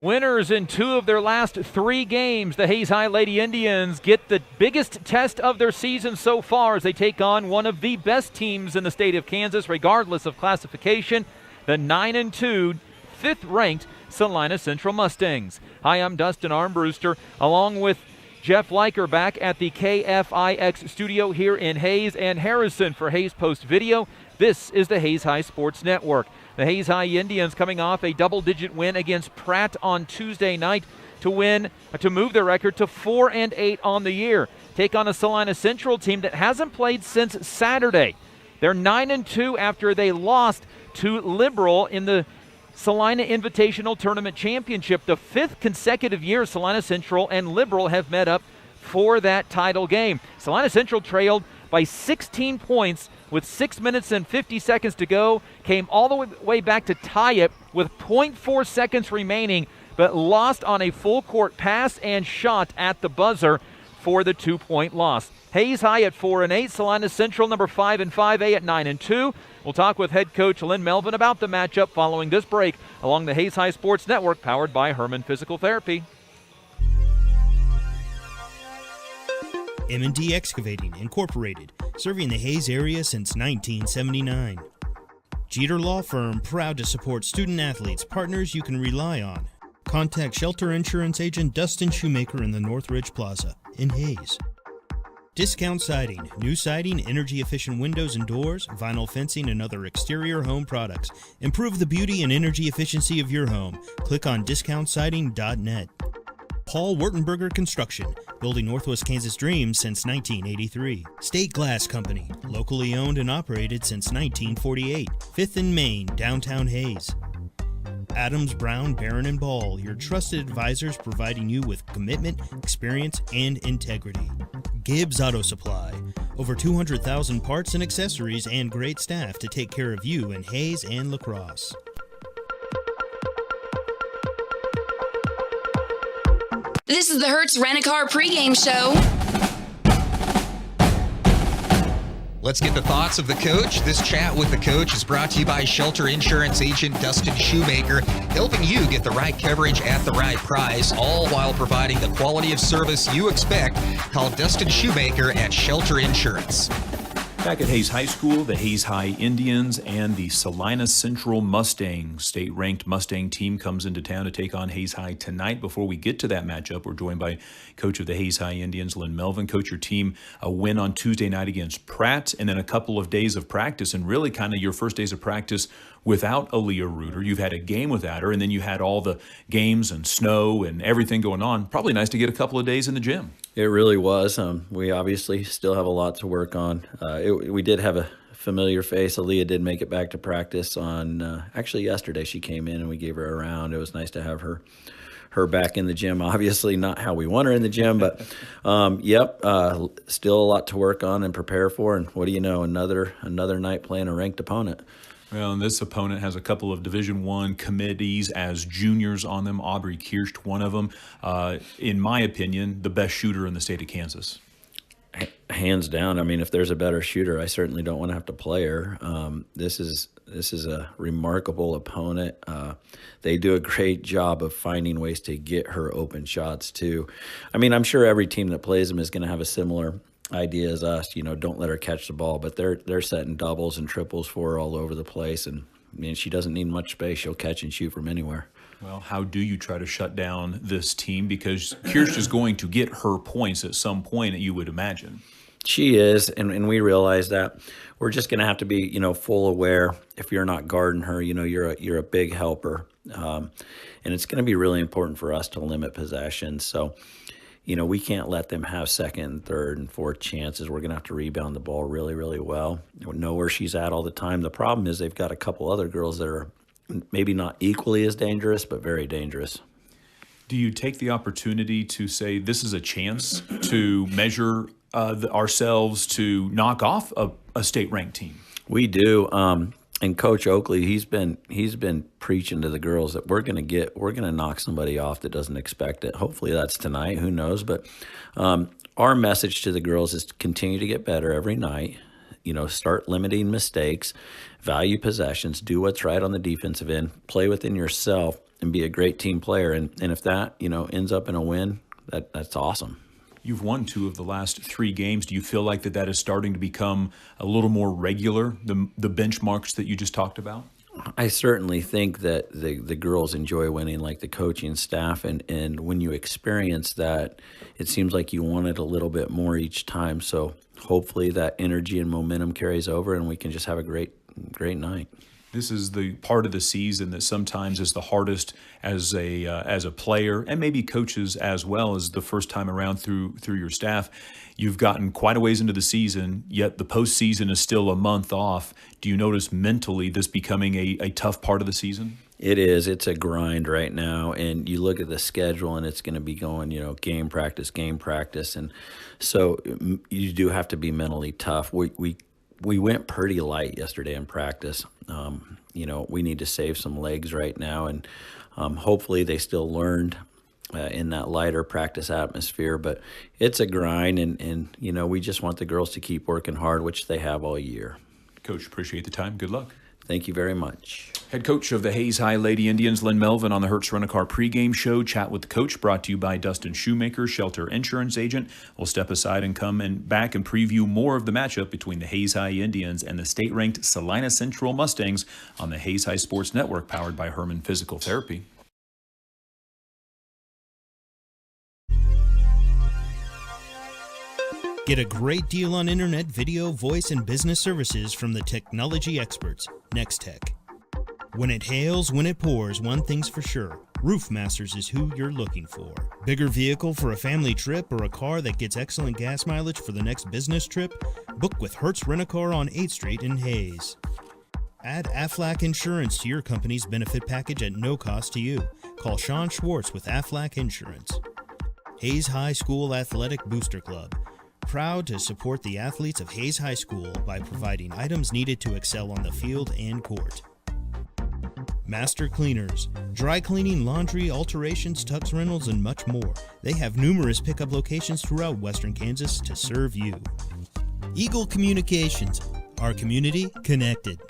Winners in 2 of their last 3 games, the Hayes High Lady Indians get the biggest test of their season so far as they take on one of the best teams in the state of Kansas, regardless of classification, the 9-2, 5th-ranked Salina Central Mustangs. Hi, I'm Dustin Armbruster, along with Jeff Leiker back at the KFIX studio here in Hayes, and Harrison for Hayes Post Video. This is the Hayes High Sports Network. The Hayes High Indians coming off a double-digit win against Pratt on Tuesday night to move their record to 4-8 on the year. Take on a Salina Central team that hasn't played since Saturday. They're 9-2 after they lost to Liberal in the Salina Invitational Tournament Championship, the 5th consecutive year Salina Central and Liberal have met up for that title game. Salina Central trailed by 16 points with 6 minutes and 50 seconds to go, came all the way back to tie it with 0.4 seconds remaining, but lost on a full court pass and shot at the buzzer for the 2-point loss. Hayes High at 4-8, Salina Central number 5 and 5A at 9-2. We'll talk with head coach Lynn Melvin about the matchup following this break along the Hayes High Sports Network, powered by Herman Physical Therapy. M&D Excavating, Incorporated, serving the Hayes area since 1979. Jeter Law Firm, proud to support student-athletes, partners you can rely on. Contact Shelter Insurance Agent Dustin Shoemaker in the Northridge Plaza in Hayes. Discount Siding, new siding, energy-efficient windows and doors, vinyl fencing, and other exterior home products. Improve the beauty and energy efficiency of your home. Click on discountsiding.net. Paul Wertenberger Construction, building Northwest Kansas dreams since 1983. State Glass Company, locally owned and operated since 1948. 5th and Main, downtown Hayes. Adams, Brown, Barron & Ball, your trusted advisors providing you with commitment, experience, and integrity. Gibbs Auto Supply, over 200,000 parts and accessories and great staff to take care of you in Hayes and La Crosse. This is the Hertz Rent-A-Car pregame show. Let's get the thoughts of the coach. This chat with the coach is brought to you by Shelter Insurance Agent Dustin Shoemaker, helping you get the right coverage at the right price, all while providing the quality of service you expect. Call Dustin Shoemaker at Shelter Insurance. Back at Hayes High School, the Hayes High Indians and the Salina Central Mustangs, state-ranked Mustang team, comes into town to take on Hayes High tonight. Before we get to that matchup, we're joined by coach of the Hayes High Indians, Lynn Melvin. Coach, your team a win on Tuesday night against Pratt, and then a couple of days of practice, and really kind of your first days of practice without Aaliyah Reuter. You've had a game without her, and then you had all the games and snow and everything going on. Probably nice to get a couple of days in the gym. It really was. We obviously still have a lot to work on. We did have a familiar face. Aaliyah did make it back to practice on, actually yesterday she came in and we gave her a round. It was nice to have her back in the gym. Obviously not how we want her in the gym, but still a lot to work on and prepare for. And what do you know, another night playing a ranked opponent. Well, and this opponent has a couple of Division I committees as juniors on them. Aubrey Kirsch, one of them. In my opinion, the best shooter in the state of Kansas. Hands down. I mean, if there's a better shooter, I certainly don't want to have to play her. This is a remarkable opponent. They do a great job of finding ways to get her open shots too. I mean, I'm sure every team that plays them is going to have a similar idea as us, don't let her catch the ball, but they're setting doubles and triples for her all over the place, and she doesn't need much space. She'll catch and shoot from anywhere. Well, how do you try to shut down this team? Because Kirsch is going to get her points at some point, you would imagine. She is, and we realize that. We're just going to have to be, full aware. If you're not guarding her, you're a big helper, and it's going to be really important for us to limit possessions. So, we can't let them have second, third, and fourth chances. We're going to have to rebound the ball really, really well. We know where she's at all the time. The problem is they've got a couple other girls that are maybe not equally as dangerous, but very dangerous. Do you take the opportunity to say this is a chance to measure ourselves to knock off a state-ranked team? We do. And Coach Oakley, he's been preaching to the girls that we're going to knock somebody off that doesn't expect it. Hopefully that's tonight. Who knows? But our message to the girls is to continue to get better every night. Start limiting mistakes, value possessions, do what's right on the defensive end, play within yourself, and be a great team player. And if that, ends up in a win, that's awesome. You've won 2 of the last 3 games. Do you feel like that is starting to become a little more regular, the benchmarks that you just talked about? I certainly think that the girls enjoy winning, like the coaching staff, and when you experience that, it seems like you want it a little bit more each time. So hopefully that energy and momentum carries over, and we can just have a great night. This is the part of the season that sometimes is the hardest as a player, and maybe coaches as well, as the first time around through your staff. You've gotten quite a ways into the season, yet the postseason is still a month off. Do you notice mentally this becoming a tough part of the season? It is. It's a grind right now, and you look at the schedule, and it's going to be going, game practice, and so you do have to be mentally tough. We went pretty light yesterday in practice. We need to save some legs right now, and hopefully they still learned in that lighter practice atmosphere. But it's a grind, and we just want the girls to keep working hard, which they have all year. Coach, appreciate the time. Good luck. Thank you very much. Head coach of the Hayes High Lady Indians, Lynn Melvin, on the Hertz Rent-A-Car pregame show. Chat with the coach, brought to you by Dustin Shoemaker, Shelter Insurance Agent. We'll step aside and come back and preview more of the matchup between the Hayes High Indians and the state-ranked Salina Central Mustangs on the Hayes High Sports Network, powered by Herman Physical Therapy. Get a great deal on internet, video, voice, and business services from the technology experts, Nextech. When it hails, when it pours, one thing's for sure. Roofmasters is who you're looking for. Bigger vehicle for a family trip or a car that gets excellent gas mileage for the next business trip? Book with Hertz Rent-A-Car on 8th Street in Hayes. Add Aflac Insurance to your company's benefit package at no cost to you. Call Sean Schwartz with Aflac Insurance. Hayes High School Athletic Booster Club. Proud to support the athletes of Hayes High School by providing items needed to excel on the field and court. Master Cleaners, dry cleaning, laundry, alterations, tux rentals, and much more. They have numerous pickup locations throughout Western Kansas to serve you. Eagle Communications, our community connected.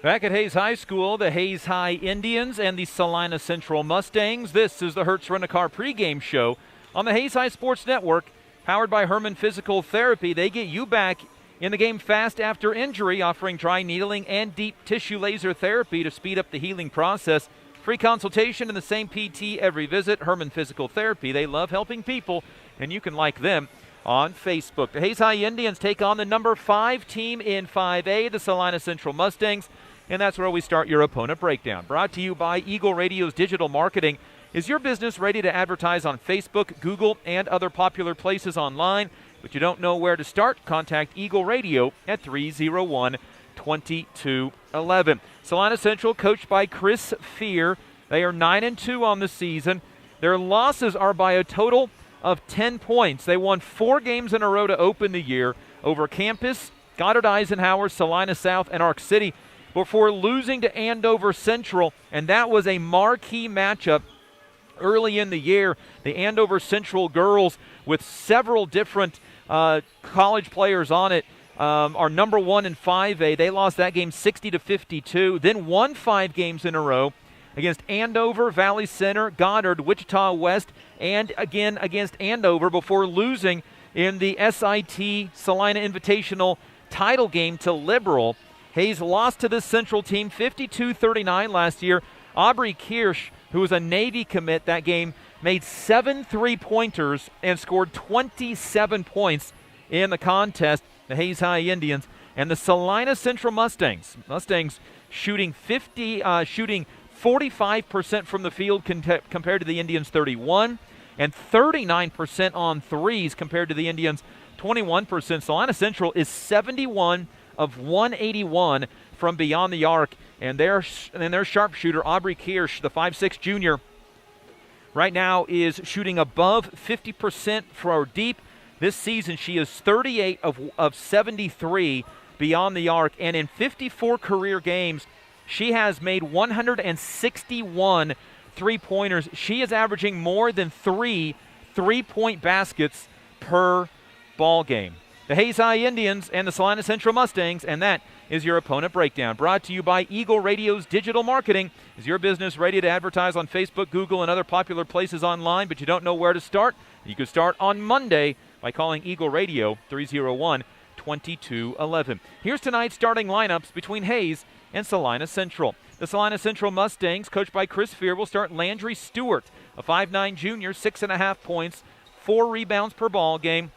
Back at Hayes High School, the Hayes High Indians and the Salina Central Mustangs. This is the Hertz Rent-A-Car pregame show on the Hayes High Sports Network, powered by Herman Physical Therapy. They get you back in the game fast after injury, offering dry needling and deep tissue laser therapy to speed up the healing process. Free consultation and the same PT every visit. Herman Physical Therapy. They love helping people, and you can like them on Facebook. The Hayes High Indians take on the number 5 team in 5A, the Salina Central Mustangs. And that's where we start your opponent breakdown. Brought to you by Eagle Radio's digital marketing. Is your business ready to advertise on Facebook, Google, and other popular places online, but you don't know where to start? Contact Eagle Radio at 301-2211. Salina Central, coached by Chris Fear. They are 9-2 on the season. Their losses are by a total of 10 points. They won 4 games in a row to open the year over Campus, Goddard Eisenhower, Salina South, and Ark City, before losing to Andover Central, and that was a marquee matchup early in the year. The Andover Central girls, with several different college players on it, are number 1 in 5A. They lost that game 60-52, then won 5 games in a row against Andover, Valley Center, Goddard, Wichita West, and again against Andover before losing in the SIT Salina Invitational title game to Liberal. Hayes lost to this Central team 52-39 last year. Aubrey Kirsch, who was a Navy commit that game, made 7 3-pointers and scored 27 points in the contest. The Hayes High Indians and the Salina Central Mustangs. Mustangs shooting 45% from the field compared to the Indians' 31, and 39% on threes compared to the Indians' 21%. Salina Central is 71 of 181 from beyond the arc, and their sharpshooter Aubrey Kirsch, the 5'6" junior, right now is shooting above 50% for deep. This season she is 38 of 73 beyond the arc, and in 54 career games she has made 161 3-pointers. She is averaging more than 3 3-point baskets per ball game. The Hayes High Indians and the Salina Central Mustangs, and that is your opponent breakdown. Brought to you by Eagle Radio's digital marketing. Is your business ready to advertise on Facebook, Google, and other popular places online, but you don't know where to start? You can start on Monday by calling Eagle Radio 301-2211. Here's tonight's starting lineups between Hayes and Salina Central. The Salina Central Mustangs, coached by Chris Fear, will start Landry Stewart, a 5'9 junior, 6.5 points, 4 rebounds per ball game.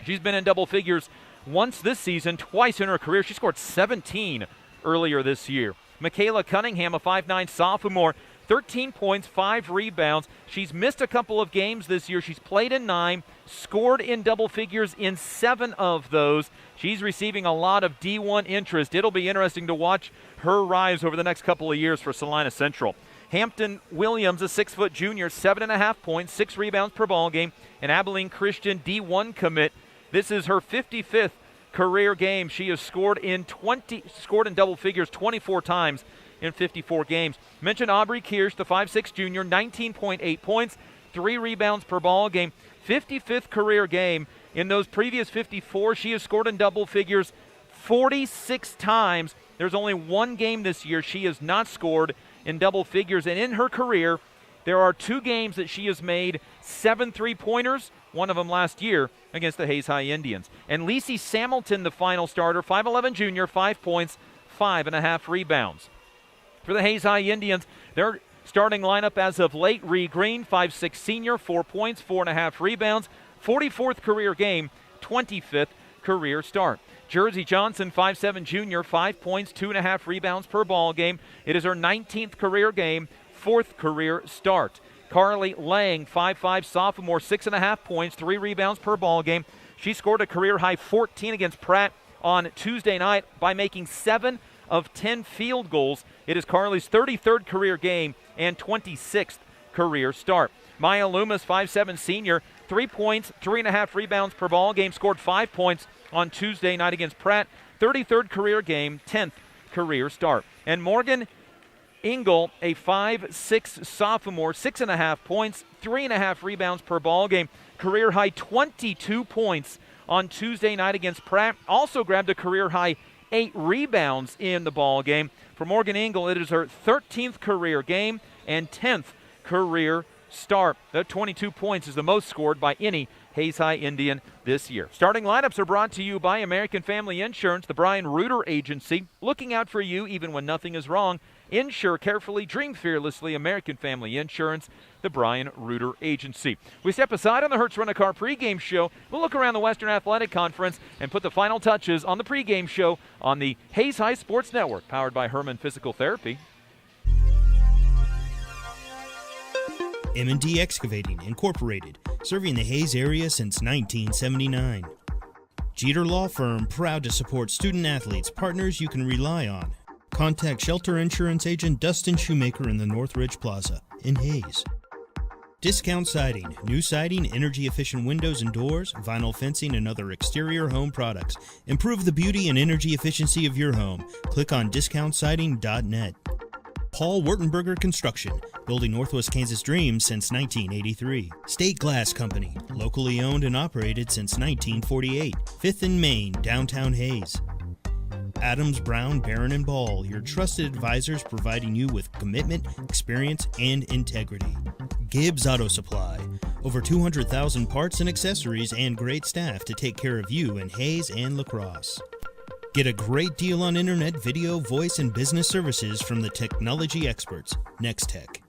She's been in double figures once this season, twice in her career. She scored 17 earlier this year. Michaela Cunningham, a 5'9 sophomore, 13 points, 5 rebounds. She's missed a couple of games this year. She's played in 9, scored in double figures in 7 of those. She's receiving a lot of D1 interest. It'll be interesting to watch her rise over the next couple of years for Salina Central. Hampton Williams, a 6-foot junior, 7.5 points, 6 rebounds per ball game. An Abilene Christian D1 commit. This is her 55th career game. She has scored in double figures 24 times in 54 games. Mentioned Aubrey Kirsch, the 5'6 junior, 19.8 points, 3 rebounds per ball game. 55th career game. In those previous 54, she has scored in double figures 46 times. There's only one game this year she has not scored in double figures, and in her career, there are 2 games that she has made 7 3-pointers, one of them last year against the Hayes High Indians. And Lacey Samilton, the final starter, 5'11 junior, 5 points, 5.5 rebounds. For the Hayes High Indians, their starting lineup as of late: Ree Green, 5'6 senior, 4 points, 4.5 rebounds, 44th career game, 25th career start. Jersey Johnson, 5'7 junior, 5 points, 2.5 rebounds per ball game. It is her 19th career game, 4th career start. Carly Lang, 5'5 sophomore, 6.5 points, 3 rebounds per ball game. She scored a career high 14 against Pratt on Tuesday night by making 7 of 10 field goals. It is Carly's 33rd career game and 26th career start. Maya Loomis, 5'7 senior, 3 points, 3.5 rebounds per ball game, scored 5 points on Tuesday night against Pratt. 33rd career game, 10th career start. And Morgan Engel, a 5'6 sophomore, 6.5 points, 3.5 rebounds per ball game, career high 22 points on Tuesday night against Pratt. Also grabbed a career high 8 rebounds in the ball game. For Morgan Engel, it is her 13th career game and 10th career start. That 22 points is the most scored by any Hayes High Indian this year. Starting lineups are brought to you by American Family Insurance, the Brian Reuter Agency, looking out for you even when nothing is wrong. Insure carefully, dream fearlessly. American Family Insurance, the Brian Reuter Agency. We step aside on the Hertz Rent-A-Car pregame show. We'll look around the Western Athletic Conference and put the final touches on the pregame show on the Hayes High Sports Network, powered by Herman Physical Therapy. M&D Excavating, Incorporated, serving the Hayes area since 1979. Jeter Law Firm, proud to support student-athletes, partners you can rely on. Contact Shelter Insurance Agent Dustin Shoemaker in the Northridge Plaza in Hayes. Discount Siding, new siding, energy-efficient windows and doors, vinyl fencing, and other exterior home products. Improve the beauty and energy efficiency of your home. Click on discountsiding.net. Paul Wurtenberger Construction, building Northwest Kansas dreams since 1983. State Glass Company, locally owned and operated since 1948. 5th and Main, downtown Hayes. Adams, Brown, Barron & Ball, your trusted advisors providing you with commitment, experience, and integrity. Gibbs Auto Supply, over 200,000 parts and accessories and great staff to take care of you in Hayes and La Crosse. Get a great deal on internet, video, voice, and business services from the technology experts, Nextech.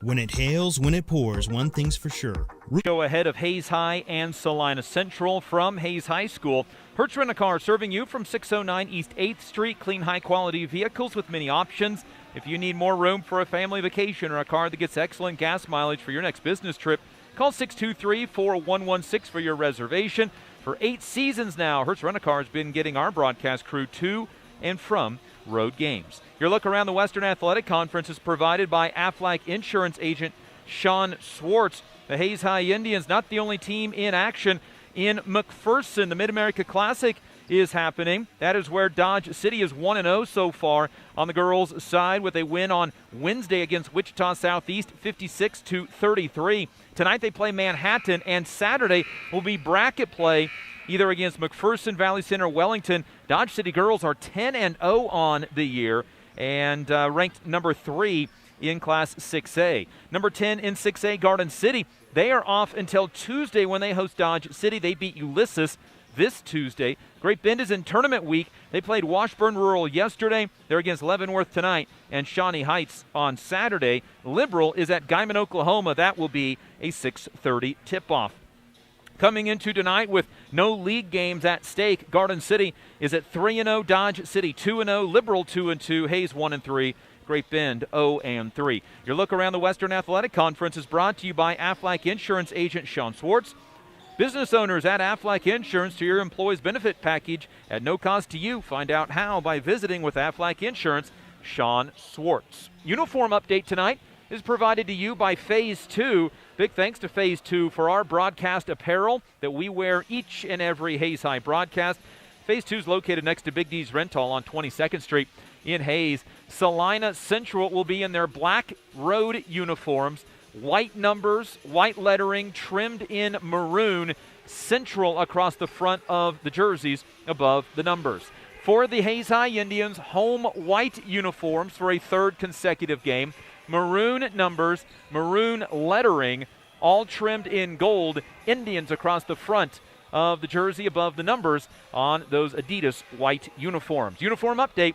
When it hails, when it pours, one thing's for sure. Show ahead of Hayes High and Salina Central from Hayes High School. Hertz Rent-A-Car serving you from 609 East 8th Street. Clean, high-quality vehicles with many options. If you need more room for a family vacation or a car that gets excellent gas mileage for your next business trip, call 623-4116 for your reservation. For 8 seasons now, Hertz Rent-A-Car has been getting our broadcast crew to and from road games. Your look around the Western Athletic Conference is provided by Aflac Insurance Agent Sean Swartz. The Hayes High Indians, not the only team in action in McPherson. The Mid-America Classic is happening. That is where Dodge City is 1-0 so far on the girls' side with a win on Wednesday against Wichita Southeast, 56-33. Tonight they play Manhattan, and Saturday will be bracket play either against McPherson, Valley Center, Wellington. Dodge City girls are 10-0 on the year and ranked number 3 in Class 6A. Number 10 in 6A, Garden City. They are off until Tuesday when they host Dodge City. They beat Ulysses this Tuesday. Great Bend is in tournament week. They played Washburn Rural yesterday. They're against Leavenworth tonight and Shawnee Heights on Saturday. Liberal is at Guyman, Oklahoma. That will be a 6:30 tip-off. Coming into tonight with no league games at stake, Garden City is at 3-0, Dodge City 2-0, Liberal 2-2, Hayes 1-3, Great Bend 0-3. Your look around the Western Athletic Conference is brought to you by Aflac Insurance agent Sean Swartz. Business owners, add Aflac Insurance to your employee's benefit package at no cost to you. Find out how by visiting with Aflac Insurance, Sean Swartz. Uniform update tonight is provided to you by Phase 2. Big thanks to Phase 2 for our broadcast apparel that we wear each and every Hayes High broadcast. Phase 2 is located next to Big D's Rental on 22nd Street in Hayes. Salina Central will be in their black road uniforms. White numbers, white lettering, trimmed in maroon, Central across the front of the jerseys above the numbers. For the Hayes High Indians, home white uniforms for a third consecutive game. Maroon numbers, maroon lettering, all trimmed in gold. Indians across the front of the jersey above the numbers on those Adidas white uniforms. Uniform update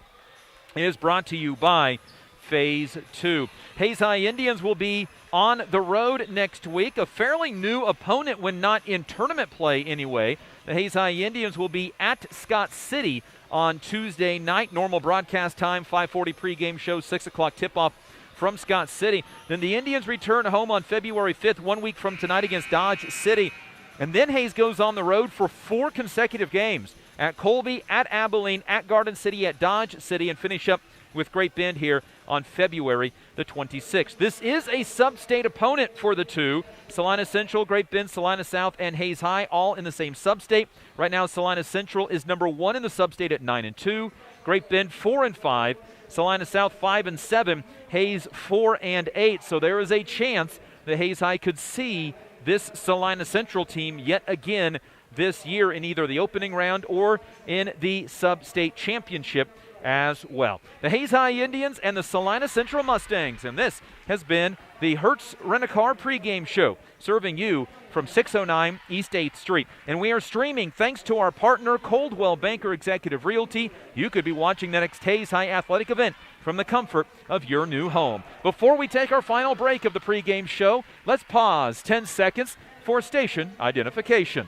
is brought to you by Phase 2. Hayes High Indians will be on the road next week. A fairly new opponent when not in tournament play anyway. The Hayes High Indians will be at Scott City on Tuesday night. Normal broadcast time, 5:40 pregame show, 6 o'clock tip-off from Scott City. Then the Indians return home on February 5th, 1 week from tonight against Dodge City. And then Hayes goes on the road for 4 consecutive games at Colby, at Abilene, at Garden City, at Dodge City, and finish up with Great Bend here on February the 26th. This is a sub-state opponent for the two. Salina Central, Great Bend, Salina South, and Hayes High all in the same sub-state. Right now, Salina Central is number 1 in the sub-state at 9-2. Great Bend 4-5. Salina South 5-7. Hayes 4-8. So there is a chance that Hayes High could see this Salina Central team yet again this year in either the opening round or in the sub-state championship as well. The Hayes High Indians and the Salina Central Mustangs, and this has been the Hertz Rent-A-Car pregame show, serving you from 609 East 8th Street. And we are streaming thanks to our partner, Coldwell Banker Executive Realty. You could be watching the next Hayes High athletic event from the comfort of your new home. Before we take our final break of the pregame show, let's pause 10 seconds for station identification.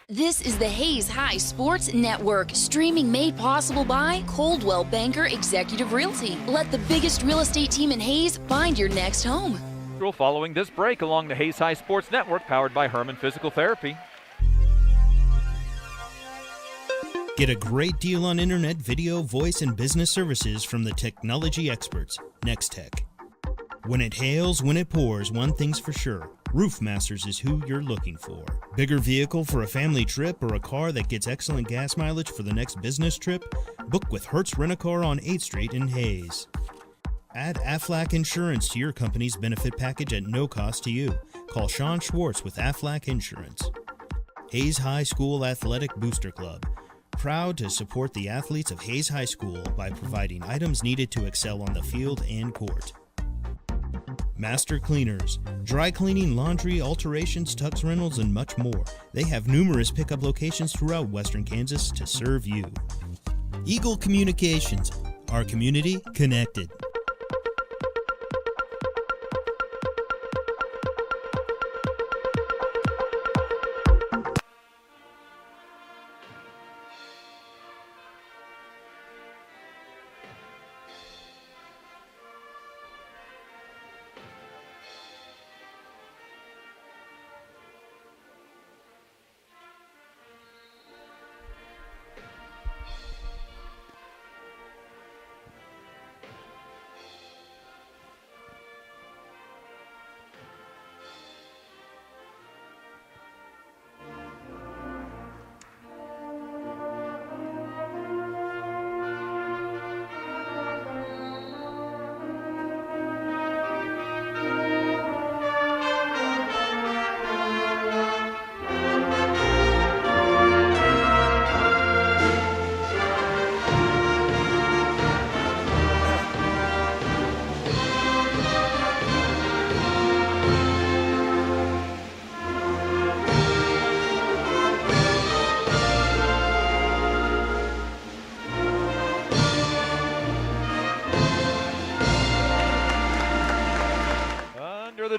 This is the Hayes High Sports Network, streaming made possible by Coldwell Banker Executive Realty. Let the biggest real estate team in Hayes find your next home. Following this break along the Hayes High Sports Network, powered by Herman Physical Therapy. Get a great deal on internet, video, voice, and business services from the technology experts, Nextech. When it hails, when it pours, one thing's for sure. Roof Masters is who you're looking for. Bigger vehicle for a family trip or a car that gets excellent gas mileage for the next business trip? Book with Hertz Rent-A-Car on 8th Street in Hayes. Add Aflac Insurance to your company's benefit package at no cost to you. Call Sean Schwartz with Aflac Insurance. Hayes High School Athletic Booster Club. Proud to support the athletes of Hayes High School by providing items needed to excel on the field and court. Master Cleaners, dry cleaning, laundry, alterations, tux rentals, and much more. They have numerous pickup locations throughout Western Kansas to serve you. Eagle Communications, our community connected.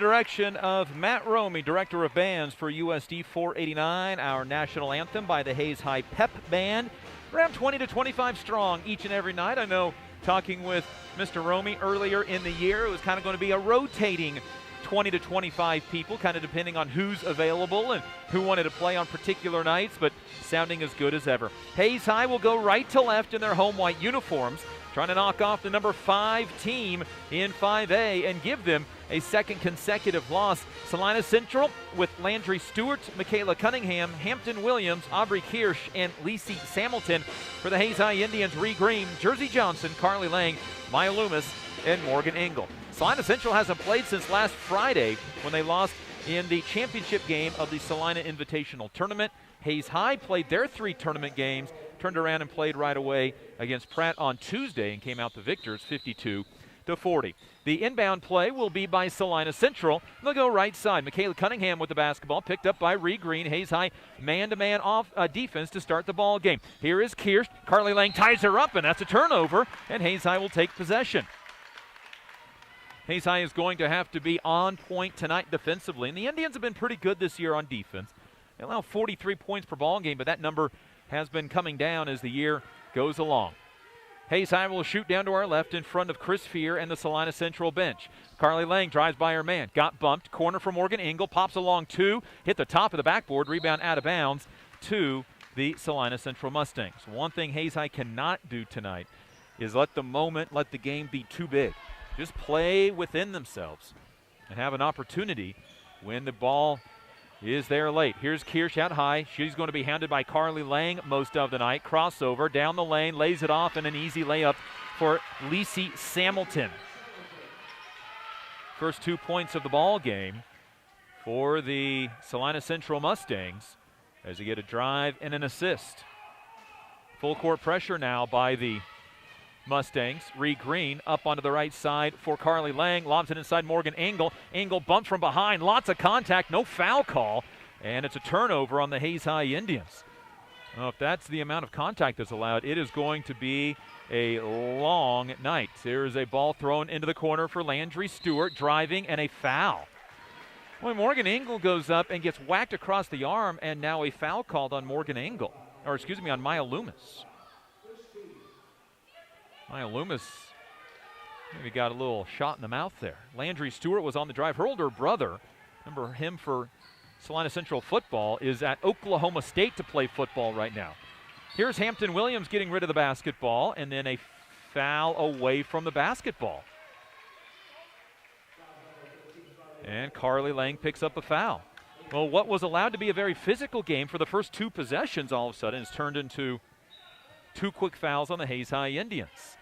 direction of Matt Romey, Director of Bands for USD 489, our national anthem by the Hayes High Pep Band. Around 20 to 25 strong each and every night. I know talking with Mr. Romey earlier in the year, it was kind of going to be a rotating 20 to 25 people, kind of depending on who's available and who wanted to play on particular nights, but sounding as good as ever. Hayes High will go right to left in their home white uniforms, trying to knock off the number 5 team in 5A and give them a second consecutive loss. Salina Central with Landry Stewart, Michaela Cunningham, Hampton Williams, Aubrey Kirsch, and Lacey Samilton. For the Hayes High Indians, Ree Green, Jersey Johnson, Carly Lang, Maya Loomis, and Morgan Engel. Salina Central hasn't played since last Friday when they lost in the championship game of the Salina Invitational Tournament. Hayes High played their 3 tournament games, turned around and played right away against Pratt on Tuesday and came out the victors 52-40. The inbound play will be by Salina Central. They'll go right side. Michaela Cunningham with the basketball, picked up by Ree Green. Hayes High man-to-man off defense to start the ball game. Here is Kirsch. Carly Lang ties her up, and that's a turnover, and Hayes High will take possession. Hayes High is going to have to be on point tonight defensively, and the Indians have been pretty good this year on defense. They allow 43 points per ball game, but that number has been coming down as the year goes along. Hayes High will shoot down to our left in front of Chris Fear and the Salina Central bench. Carly Lang drives by her man, got bumped, corner for Morgan Engel, pops along 2, hit the top of the backboard, rebound out of bounds to the Salina Central Mustangs. One thing Hayes High cannot do tonight is let the game be too big. Just play within themselves and have an opportunity when the ball is there late. Here's Kirsch out high. She's going to be hounded by Carly Lang most of the night. Crossover down the lane, lays it off, and an easy layup for Lacey Samilton. First 2 points of the ball game for the Salina Central Mustangs as they get a drive and an assist. Full court pressure now by the Mustangs. Ree Green up onto the right side for Carly Lang. Lobs it inside Morgan Engel. Engel bumped from behind. Lots of contact. No foul call. And it's a turnover on the Hayes High Indians. Well, if that's the amount of contact that's allowed, it is going to be a long night. There is a ball thrown into the corner for Landry Stewart, driving, and a foul. Well, Morgan Engel goes up and gets whacked across the arm, and now a foul called on on Maya Loomis. Maya Loomis maybe got a little shot in the mouth there. Landry Stewart was on the drive. Her older brother, remember him for Salina Central football, is at Oklahoma State to play football right now. Here's Hampton Williams getting rid of the basketball, and then a foul away from the basketball. And Carly Lang picks up a foul. Well, what was allowed to be a very physical game for the first 2 possessions all of a sudden has turned into 2 quick fouls on the Hayes High Indians.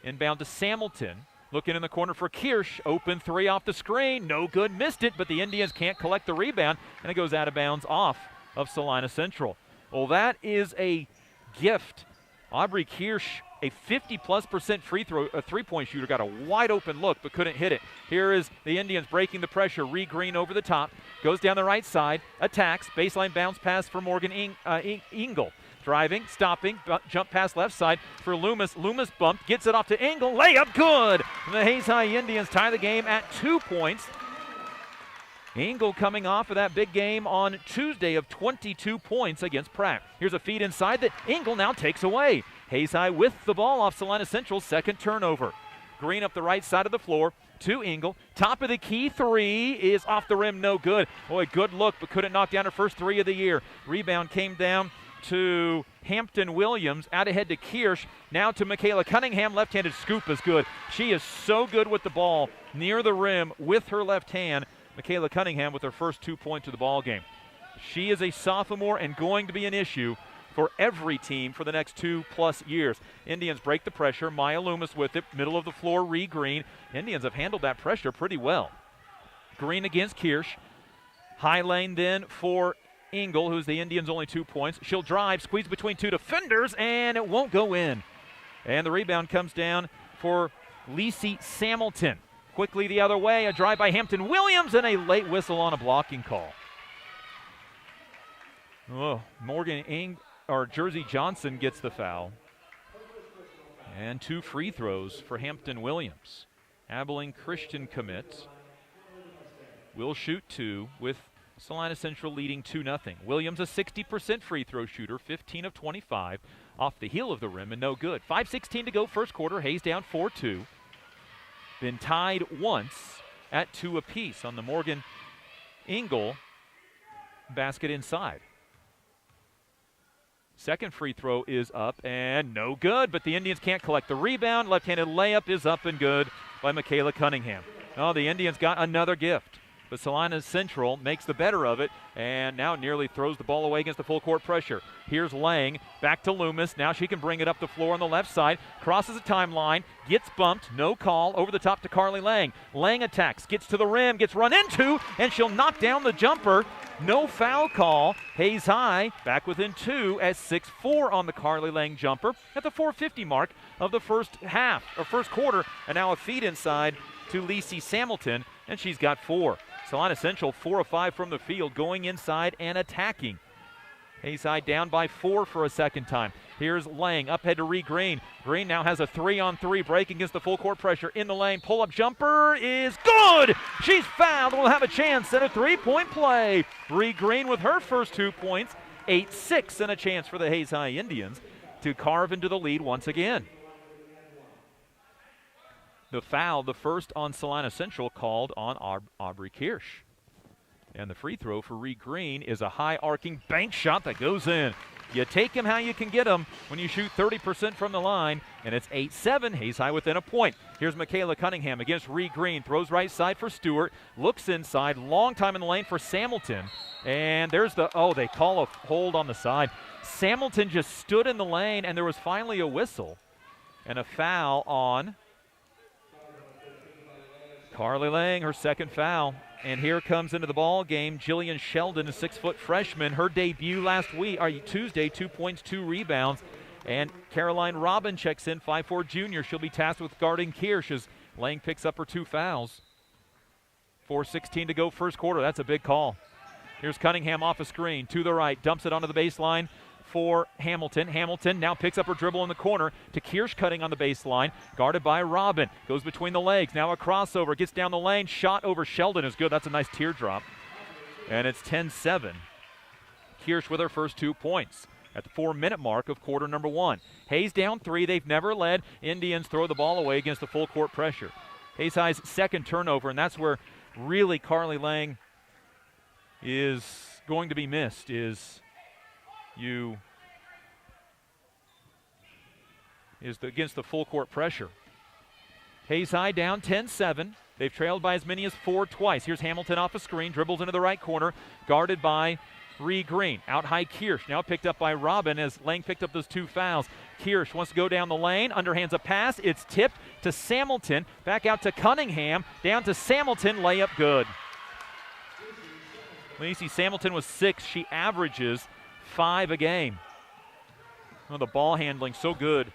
Inbound to Samilton. Looking in the corner for Kirsch. Open 3 off the screen. No good. Missed it, but the Indians can't collect the rebound, and it goes out of bounds off of Salina Central. Well, that is a gift. Aubrey Kirsch, a 50+% three-point shooter, got a wide open look but couldn't hit it. Here is the Indians breaking the pressure. Ree Green over the top. Goes down the right side. Attacks. Baseline bounce pass for Morgan Engel. Driving, stopping, jump pass left side for Loomis. Loomis bumped, gets it off to Engel. Layup good! And the Hayes High Indians tie the game at 2 points. Engel coming off of that big game on Tuesday of 22 points against Pratt. Here's a feed inside that Engel now takes away. Hayes High with the ball off Salina Central's second turnover. Green up the right side of the floor to Engel. Top of the key 3 is off the rim, no good. Boy, good look, but couldn't knock down her first 3 of the year. Rebound came down to Hampton Williams, out ahead to Kirsch, now to Michaela Cunningham. Left-handed scoop is good. She is so good with the ball near the rim with her left hand. Michaela Cunningham with her first 2 points of the ball game. She is a sophomore and going to be an issue for every team for the next 2+ years. Indians break the pressure. Maya Loomis with it, middle of the floor, Ree Green. Indians have handled that pressure pretty well. Green against Kirsch. High lane then for Engel, who's the Indians' only 2 points. She'll drive, squeeze between 2 defenders, and it won't go in. And the rebound comes down for Lacey Samilton. Quickly the other way, a drive by Hampton Williams, and a late whistle on a blocking call. Oh, Jersey Johnson gets the foul. And 2 free throws for Hampton Williams. Abilene Christian commits. will shoot 2 with Salina Central leading 2-0. Williams, a 60% free throw shooter, 15 of 25 off the heel of the rim and no good. 5:16 to go first quarter. Hayes down 4-2. Been tied once at 2 apiece on the Morgan Engel basket inside. Second free throw is up and no good, but the Indians can't collect the rebound. Left-handed layup is up and good by Michaela Cunningham. Oh, the Indians got another gift, but Salina Central makes the better of it and now nearly throws the ball away against the full court pressure. Here's Lang, back to Loomis. Now she can bring it up the floor on the left side, crosses the timeline, gets bumped, no call, over the top to Carly Lang. Lang attacks, gets to the rim, gets run into, and she'll knock down the jumper. No foul call. Hayes High back within 2 at 6-4 on the Carly Lang jumper at the 4:50 mark of the first quarter, and now a feed inside to Lacey Samilton, and she's got 4. Salina Central 4 of 5 from the field, going inside and attacking. Hayes High down by 4 for a second time. Here's Lang, up head to Ree Green. Green now has a 3-on-3 break against the full court pressure in the lane. Pull-up jumper is good! She's fouled, will have a chance at a 3-point play. Ree Green with her first 2 points, 8-6, and a chance for the Hayes High Indians to carve into the lead once again. The foul, the first on Salina Central, called on Aubrey Kirsch. And the free throw for Ree Green is a high arcing bank shot that goes in. You take him how you can get him when you shoot 30% from the line, and it's 8-7, Hayes High within a point. Here's Michaela Cunningham against Ree Green, throws right side for Stewart, looks inside, long time in the lane for Samilton, and there's they call a hold on the side. Samilton just stood in the lane, and there was finally a whistle, and a foul on Carly Lang, her second foul. And here comes into the ball game Jillian Sheldon, a 6-foot freshman. Her debut Tuesday, 2 points, 2 rebounds. And Caroline Robin checks in, 5'4" junior. She'll be tasked with guarding Kirsch as Lang picks up her 2 fouls. 4:16 to go first quarter. That's a big call. Here's Cunningham off a screen to the right, dumps it onto the baseline for Hamilton. Hamilton now picks up her dribble in the corner to Kirsch, cutting on the baseline, guarded by Robin. Goes between the legs, now a crossover, gets down the lane, shot over Sheldon is good. That's a nice teardrop. And it's 10-7. Kirsch with her first 2 points at the 4-minute mark of quarter number 1. Hayes down 3, they've never led. Indians throw the ball away against the full court pressure. Hayes High's second turnover, and that's where really Carly Lang is going to be missed, is against the full court pressure. Hayes High down 10-7. They've trailed by as many as 4 twice. Here's Hamilton off a screen, dribbles into the right corner, guarded by Ree Green. Out high Kirsch, now picked up by Robin as Lang picked up those 2 fouls. Kirsch wants to go down the lane, underhands a pass, it's tipped to Samilton, back out to Cunningham, down to Samilton, layup good. Lacey Samilton was 6, she averages 5 a game. Oh, the ball handling so good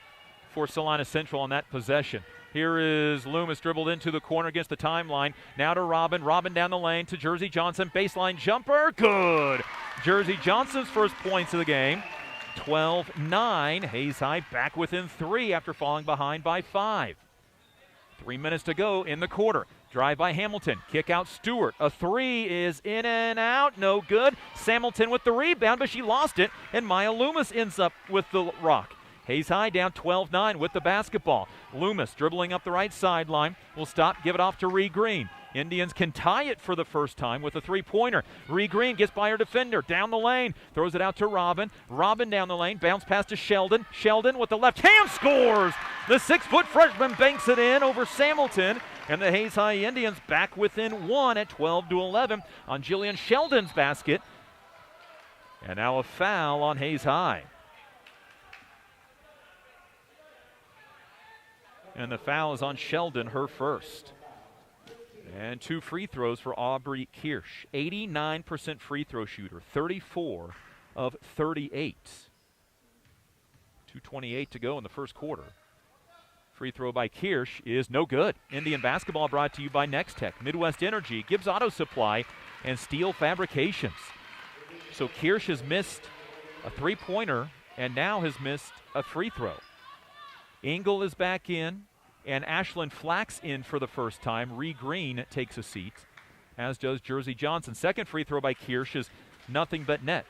for Salina Central on that possession. Here is Loomis, dribbled into the corner against the timeline. Now to Robin. Robin down the lane to Jersey Johnson. Baseline jumper. Good. Jersey Johnson's first points of the game. 12-9. Hayes High back within 3 after falling behind by 5. 3 minutes to go in the quarter. Drive by Hamilton. Kick out Stewart. A 3 is in and out. No good. Samilton with the rebound, but she lost it, and Maya Loomis ends up with the rock. Hayes High down 12-9 with the basketball. Loomis dribbling up the right sideline. Will stop, give it off to Ree Green. Indians can tie it for the first time with a 3-pointer. Ree Green gets by her defender, down the lane, throws it out to Robin. Robin down the lane, bounce pass to Sheldon. Sheldon with the left hand scores! The 6-foot freshman banks it in over Samilton, and the Hayes High Indians back within 1 at 12-11 on Jillian Sheldon's basket. And now a foul on Hayes High. And the foul is on Sheldon, her first. And 2 free throws for Aubrey Kirsch. 89% free throw shooter, 34 of 38. 2:28 to go in the first quarter. Free throw by Kirsch is no good. Indian basketball brought to you by Next Tech, Midwest Energy, Gibbs Auto Supply, and Steel Fabrications. So Kirsch has missed a 3-pointer and now has missed a free throw. Engel is back in, and Ashlyn Flax in for the first time. Ree Green takes a seat as does Jersey Johnson. Second free throw by Kirsch is nothing but net.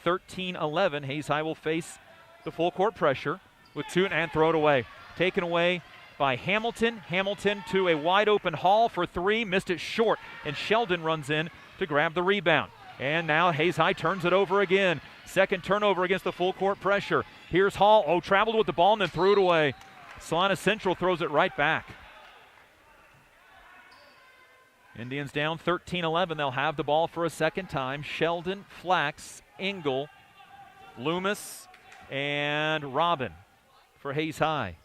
13-11. Hayes High will face the full court pressure with two and throw it away. Taken away by Hamilton. Hamilton to a wide open Hall for three. Missed it short, and Sheldon runs in to grab the rebound. And now Hayes High turns it over again. Second turnover against the full court pressure. Here's Hall. Oh, traveled with the ball and then threw it away. Salina Central throws it right back. Indians down 13-11. They'll have the ball for a second time. Sheldon, Flax, Engel, Loomis, and Robin for Hayes High.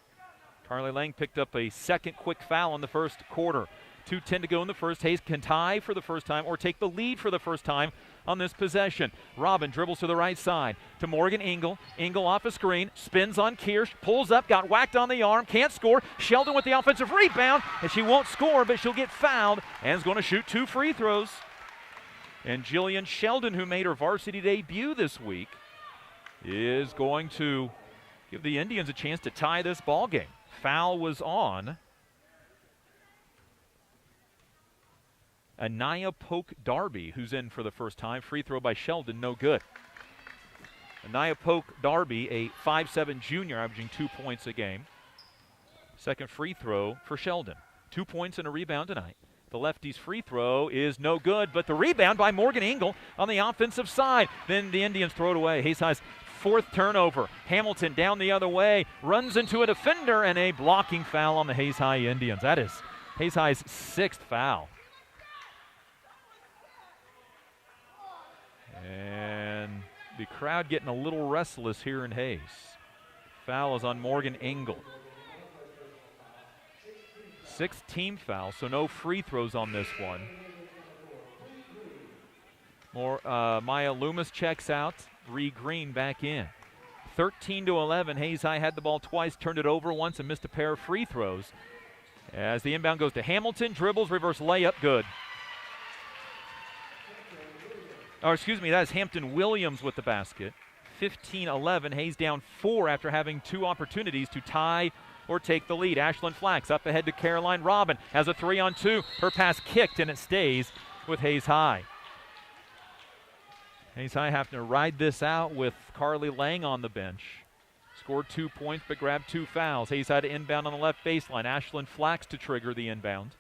Carly Lang picked up a second quick foul in the first quarter. 2:10 to go in the first. Hayes can tie for the first time or take the lead for the first time on this possession. Robin dribbles to the right side to Morgan Engel. Engel off a screen, spins on Kirsch, pulls up, got whacked on the arm, can't score. Sheldon with the offensive rebound, and she won't score, but she'll get fouled and is going to shoot two free throws. And Jillian Sheldon, who made her varsity debut this week, is going to give the Indians a chance to tie this ball game. Foul was on Anaya Polk Darby, who's in for the first time. Free throw by Sheldon, no good. Anaya Polk Darby, a 5'7" junior, averaging 2 points a game. Second free throw for Sheldon. 2 points and a rebound tonight. The lefty's free throw is no good, but the rebound by Morgan Engel on the offensive side. Then the Indians throw it away. Hayes High's fourth turnover. Hamilton down the other way, runs into a defender, and a blocking foul on the Hayes High Indians. That is Hayes High's sixth foul. And the crowd getting a little restless here in Hayes. Foul is on Morgan Engel. Sixth team foul, so no free throws on this one. Maya Loomis checks out. Ree Green back in. 13-11. Hayes High had the ball twice, turned it over once, and missed a pair of free throws. As the inbound goes to Hamilton, dribbles, reverse layup, good. Or excuse me, that is Hampton Williams with the basket. 15-11. Hayes down 4 after having 2 opportunities to tie or take the lead. Ashlyn Flax up ahead to Caroline Robin. Has a 3-on-2. Her pass kicked, and it stays with Hayes High. Hayes High having to ride this out with Carly Lang on the bench. Scored 2 points but grabbed 2 fouls. Hayes High to inbound on the left baseline. Ashlyn Flax to trigger the inbound.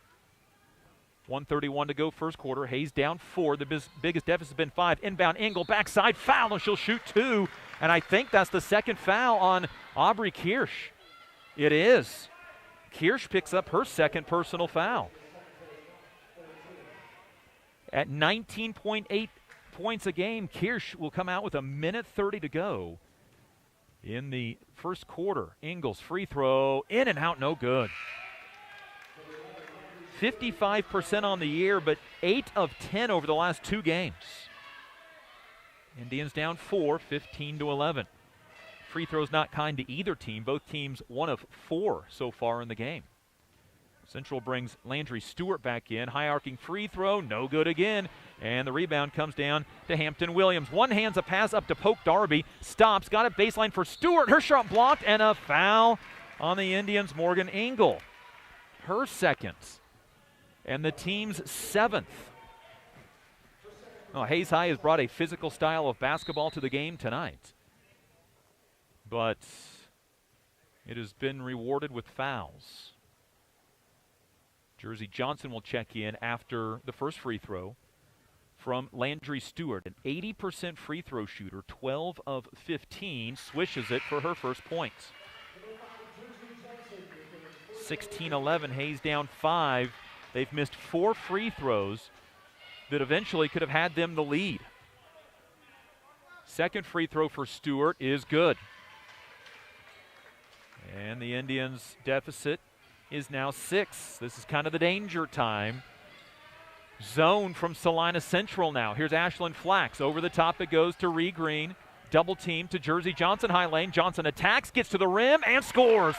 1:31 to go first quarter. Hayes down 4. The biggest deficit has been 5. Inbound Engel, backside foul, and she'll shoot 2. And I think that's the second foul on Aubrey Kirsch. It is. Kirsch picks up her second personal foul. At 19.8 points a game, Kirsch will come out with 1:30 to go in the first quarter. Engel's free throw, in and out, no good. 55% on the year, but 8 of 10 over the last 2 games. Indians down 4, 15-11. Free throws not kind to either team. Both teams 1 of 4 so far in the game. Central brings Landry Stewart back in. High arcing free throw, no good again. And the rebound comes down to Hampton Williams. One hands a pass up to Polk Darby. Stops, got a baseline for Stewart. Her shot blocked, and a foul on the Indians. Morgan Engel. Her second. And the team's 7th. Oh, Hayes High has brought a physical style of basketball to the game tonight. But it has been rewarded with fouls. Jersey Johnson will check in after the first free throw from Landry Stewart, an 80% free throw shooter, 12 of 15, swishes it for her first points. 16-11, Hayes down 5. They've missed 4 free throws that eventually could have had them the lead. Second free throw for Stewart is good. And the Indians' deficit is now 6. This is kind of the danger time. Zone from Salina Central now. Here's Ashlyn Flax. Over the top it goes to Ree Green. Double team to Jersey Johnson. High lane. Johnson attacks, gets to the rim, and scores.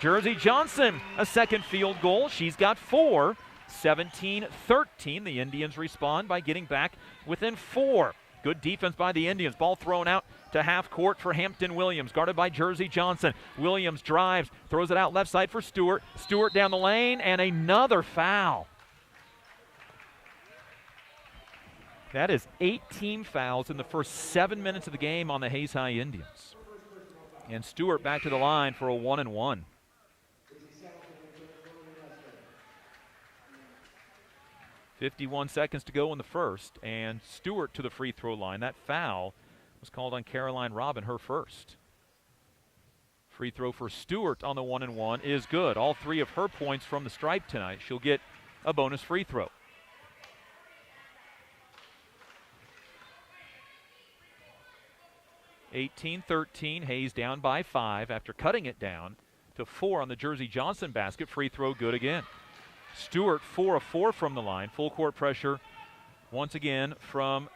Jersey Johnson, a second field goal. She's got 4. 17-13. The Indians respond by getting back within 4. Good defense by the Indians. Ball thrown out to half court for Hampton Williams, guarded by Jersey Johnson. Williams drives, throws it out left side for Stewart. Stewart down the lane, and another foul. That is 8 team fouls in the first 7 minutes of the game on the Hayes High Indians. And Stewart back to the line for a 1-and-1. .51 seconds to go in the first, and Stewart to the free throw line. That foul was called on Caroline Robin, her first. Free throw for Stewart on the 1-and-1 is good. All 3 of her points from the stripe tonight. She'll get a bonus free throw. (18-13), Hayes down by 5 after cutting it down to 4 on the Jersey Johnson basket. Free throw good again. Stewart 4 of 4 from the line. Full court pressure once again from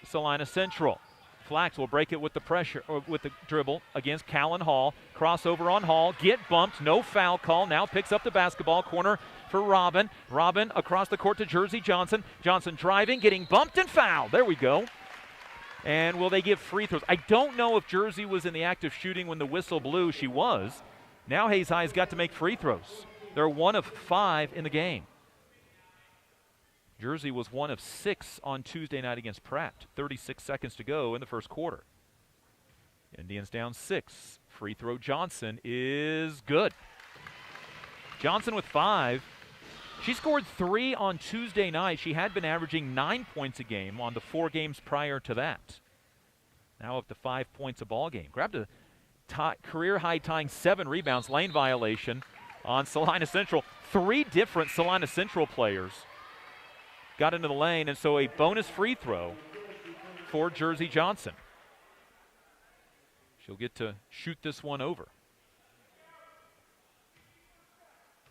Salina Central. Flax will break it with the pressure, or with the dribble against Callan Hall. Crossover on Hall. Get bumped. No foul call. Now picks up the basketball. Corner for Robin. Robin across the court to Jersey Johnson. Johnson driving, getting bumped and fouled. There we go. And will they give free throws? I don't know if Jersey was in the act of shooting when the whistle blew. She was. Now Hayes High's got to make free throws. They're 1 of 5 in the game. Jersey was 1 of 6 on Tuesday night against Pratt. 36 seconds to go in the first quarter. Indians down 6. Free throw Johnson is good. Johnson with 5. She scored 3 on Tuesday night. She had been averaging 9 points a game on the 4 games prior to that. Now up to 5 points a ball game. Grabbed a career high tying 7 rebounds. Lane violation on Salina Central. 3 different Salina Central players got into the lane, and so a bonus free throw for Jersey Johnson. She'll get to shoot this one over.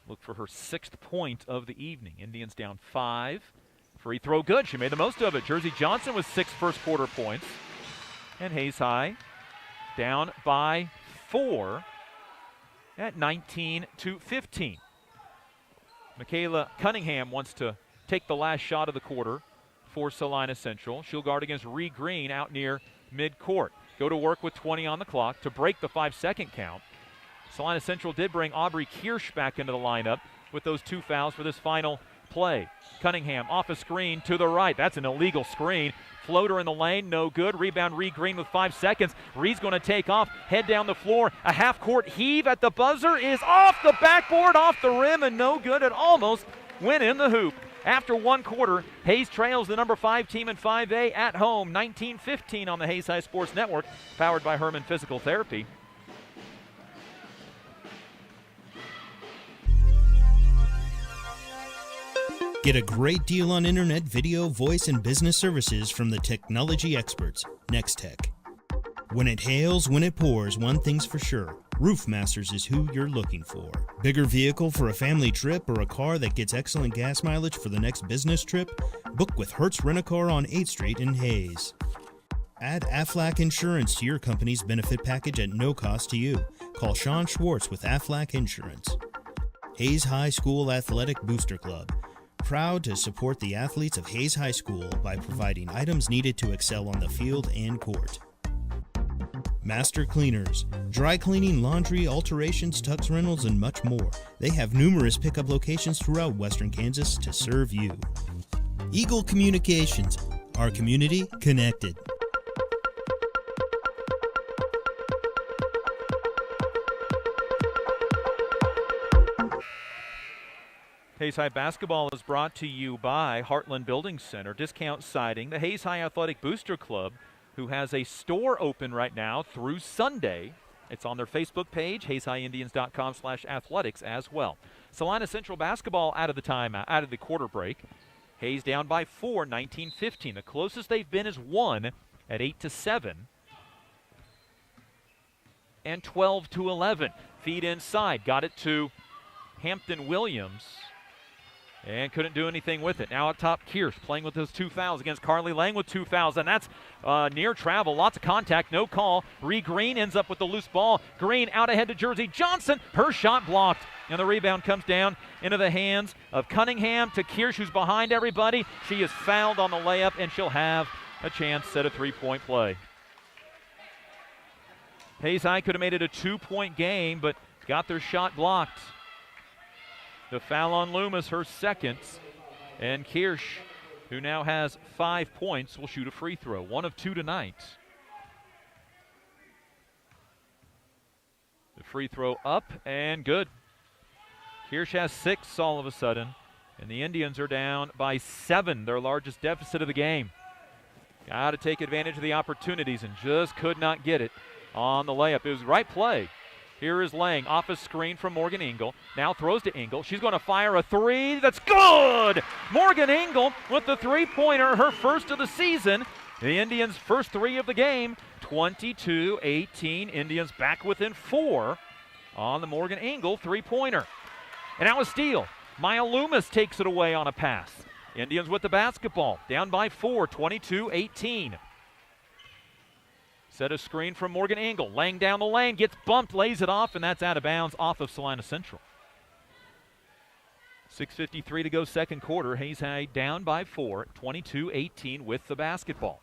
Look for her 6th point of the evening. Indians down 5. Free throw good. She made the most of it. Jersey Johnson with 6 first quarter points. And Hayes High down by 4 at 19-15. Michaela Cunningham wants to take the last shot of the quarter for Salina Central. She'll guard against Ree Green out near midcourt. Go to work with 20 on the clock to break the 5-second count. Salina Central did bring Aubrey Kirsch back into the lineup with those 2 fouls for this final play. Cunningham off a screen to the right. That's an illegal screen. Floater in the lane, no good. Rebound, Ree Green with 5 seconds. Ree's going to take off, head down the floor. A half-court heave at the buzzer is off the backboard, off the rim, and no good. It almost went in the hoop. After 1 quarter, Hayes trails the number 5 team in 5A at home, 19-15 on the Hayes High Sports Network, powered by Herman Physical Therapy. Get a great deal on internet, video, voice, and business services from the technology experts, Nextech. When it hails, when it pours, one thing's for sure. Roofmasters is who you're looking for. Bigger vehicle for a family trip or a car that gets excellent gas mileage for the next business trip? Book with Hertz Rent-A-Car on 8th Street in Hayes. Add Aflac Insurance to your company's benefit package at no cost to you. Call Sean Schwartz with Aflac Insurance. Hayes High School Athletic Booster Club. Proud to support the athletes of Hayes High School by providing items needed to excel on the field and court. Master Cleaners, dry cleaning, laundry, alterations, tux rentals, and much more. They have numerous pickup locations throughout Western Kansas to serve you. Eagle Communications, our community connected. Hayes High basketball is brought to you by Heartland Building Center, Discount Siding, the Hayes High Athletic Booster Club, who has a store open right now through Sunday. It's on their Facebook page, HayesHighIndians.com/athletics as well. Salina Central basketball out of the quarter break. Hayes down by 4, 19-15. The closest they've been is 1 at 8-7. And 12-11. Feed inside. Got it to Hampton Williams. And couldn't do anything with it. Now at top, Kirsch playing with those 2 fouls against Carly Lang with 2 fouls. And that's near travel. Lots of contact, no call. Ree Green ends up with the loose ball. Green out ahead to Jersey Johnson. Her shot blocked. And the rebound comes down into the hands of Cunningham to Kirsch, who's behind everybody. She is fouled on the layup, and she'll have a chance at a 3-point play. Hayes High could have made it a 2-point game, but got their shot blocked. The foul on Loomis, her second, and Kirsch who now has 5 points, will shoot a free throw. 1 of 2 tonight. The free throw up and good. Kirsch has 6 all of a sudden, and the Indians are down by 7, their largest deficit of the game. Got to take advantage of the opportunities and just could not get it on the layup. It was the right play. Here is Lang off a screen from Morgan Engel. Now throws to Engel. She's going to fire a 3. That's good! Morgan Engel with the 3-pointer, her first of the season. The Indians' first 3 of the game. 22-18. Indians back within 4 on the Morgan Engel 3-pointer. And now a steal. Maya Loomis takes it away on a pass. Indians with the basketball. Down by 4, 22-18. Set a screen from Morgan Engel. Laying down the lane, gets bumped, lays it off, and that's out of bounds off of Salina Central. 6:53 to go second quarter. Hayes High down by 4, 22-18 with the basketball.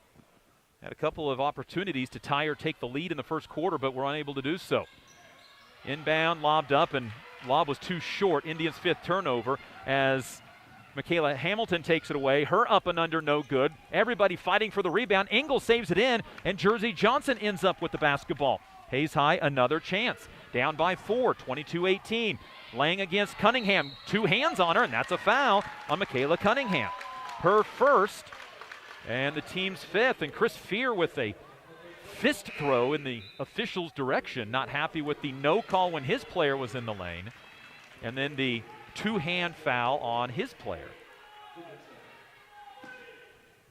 Had a couple of opportunities to tie or take the lead in the first quarter, but were unable to do so. Inbound, lobbed up, and lob was too short. Indians' 5th turnover as Michaela Hamilton takes it away. Her up and under, no good. Everybody fighting for the rebound. Engel saves it in, and Jersey Johnson ends up with the basketball. Hayes High, another chance. Down by 4, 22-18. Lang against Cunningham. 2 hands on her, and that's a foul on Michaela Cunningham. Her first, and the team's 5th. And Chris Fear with a fist throw in the official's direction. Not happy with the no call when his player was in the lane. And then the 2-hand foul on his player.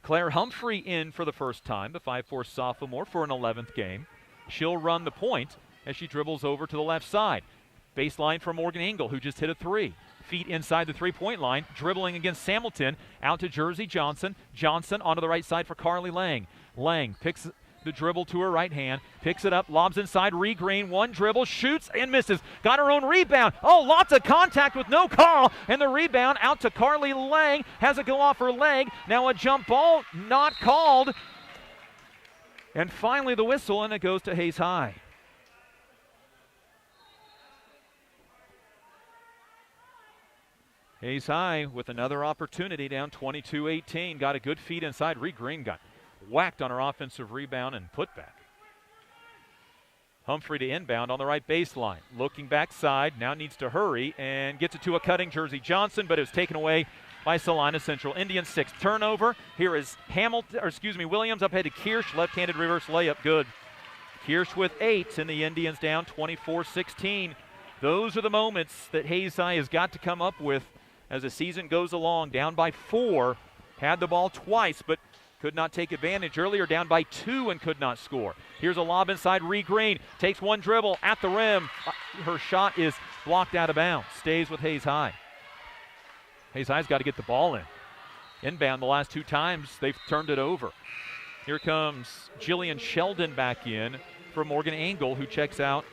Claire Humphrey in for the first time, the 5'4" sophomore for an 11th game. She'll run the point as she dribbles over to the left side. Baseline for Morgan Engel, who just hit a 3. Feet inside the 3-point line, dribbling against Hamilton, out to Jersey Johnson. Johnson onto the right side for Carly Lang. Lang picks the dribble to her right hand, picks it up, lobs inside, Green, 1 dribble, shoots and misses. Got her own rebound. Oh, lots of contact with no call, and the rebound out to Carly Lang. Has it go off her leg. Now a jump ball, not called. And finally the whistle, and it goes to Hayes High. Hayes High with another opportunity, down 22-18. Got a good feed inside. Green got whacked on her offensive rebound and put back. Humphrey to inbound on the right baseline. Looking backside, now needs to hurry and gets it to a cutting Jersey Johnson, but it was taken away by Salina Central. Indians' 6th turnover. Here is Williams up ahead to Kirsch. Left-handed reverse layup, good. Kirsch with 8, and the Indians down 24-16. Those are the moments that Hayes High has got to come up with as the season goes along. Down by 4, had the ball twice, but could not take advantage. Earlier down by 2 and could not score. Here's a lob inside. Green takes 1 dribble at the rim. Her shot is blocked out of bounds. Stays with Hayes High. Hayes High's got to get the ball in. Inbound the last 2 times they've turned it over. Here comes Jillian Sheldon back in for Morgan Engel, who checks out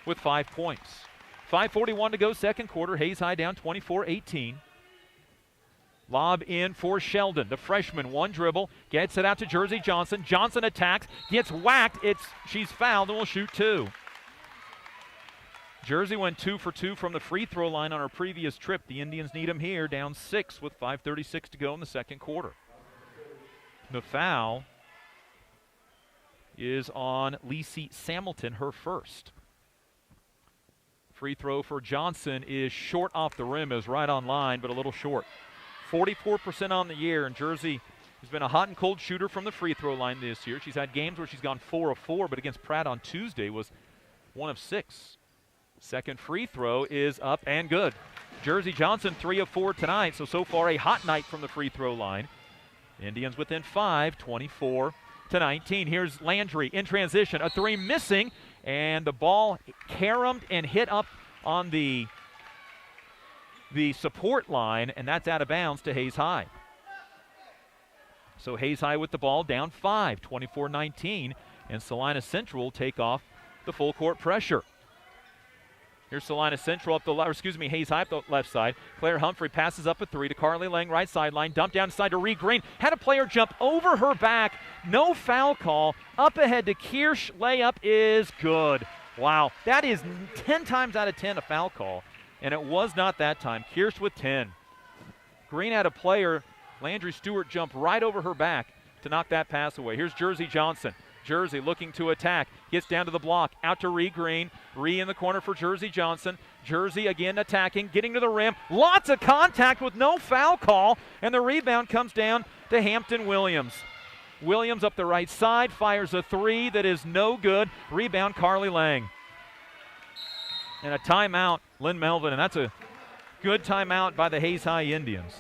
with 5 points. 5:41 to go second quarter. Hayes High down 24-18. Lob in for Sheldon, the freshman, 1 dribble, gets it out to Jersey Johnson. Johnson attacks, gets whacked. She's fouled and will shoot 2. Jersey went 2 for 2 from the free throw line on her previous trip. The Indians need them here, down 6 with 5:36 to go in the second quarter. The foul is on Lacey Samilton, her first. Free throw for Johnson is short off the rim, is right on line, but a little short. 44% on the year, and Jersey has been a hot and cold shooter from the free throw line this year. She's had games where she's gone 4 of 4, but against Pratt on Tuesday was 1 of 6. Second free throw is up and good. Jersey Johnson 3 of 4 tonight, so far a hot night from the free throw line. Indians within 5, 24-19. Here's Landry in transition, a 3 missing, and the ball caromed and hit up on the support line, and that's out of bounds to Hayes High. So Hayes High with the ball, down 5, 24-19, and Salina Central will take off the full court pressure. Here's Salina Central up the Hayes High up the left side. Claire Humphrey passes up a 3 to Carly Lang, right sideline, dumped down side to Green. Had a player jump over her back, no foul call. Up ahead to Kirsch, layup is good. Wow, that is 10 times out of 10 a foul call, and it was not that time. Kirsch with 10. Green had a player Landry Stewart jumped right over her back to knock that pass away. Here's Jersey Johnson. Jersey looking to attack. Gets down to the block. Out to Ree Green. Ree in the corner for Jersey Johnson. Jersey again attacking, getting to the rim. Lots of contact with no foul call. And the rebound comes down to Hampton Williams. Williams up the right side. Fires a three that is no good. Rebound Carly Lang. And a timeout, Lynn Melvin. And that's a good timeout by the Hayes High Indians.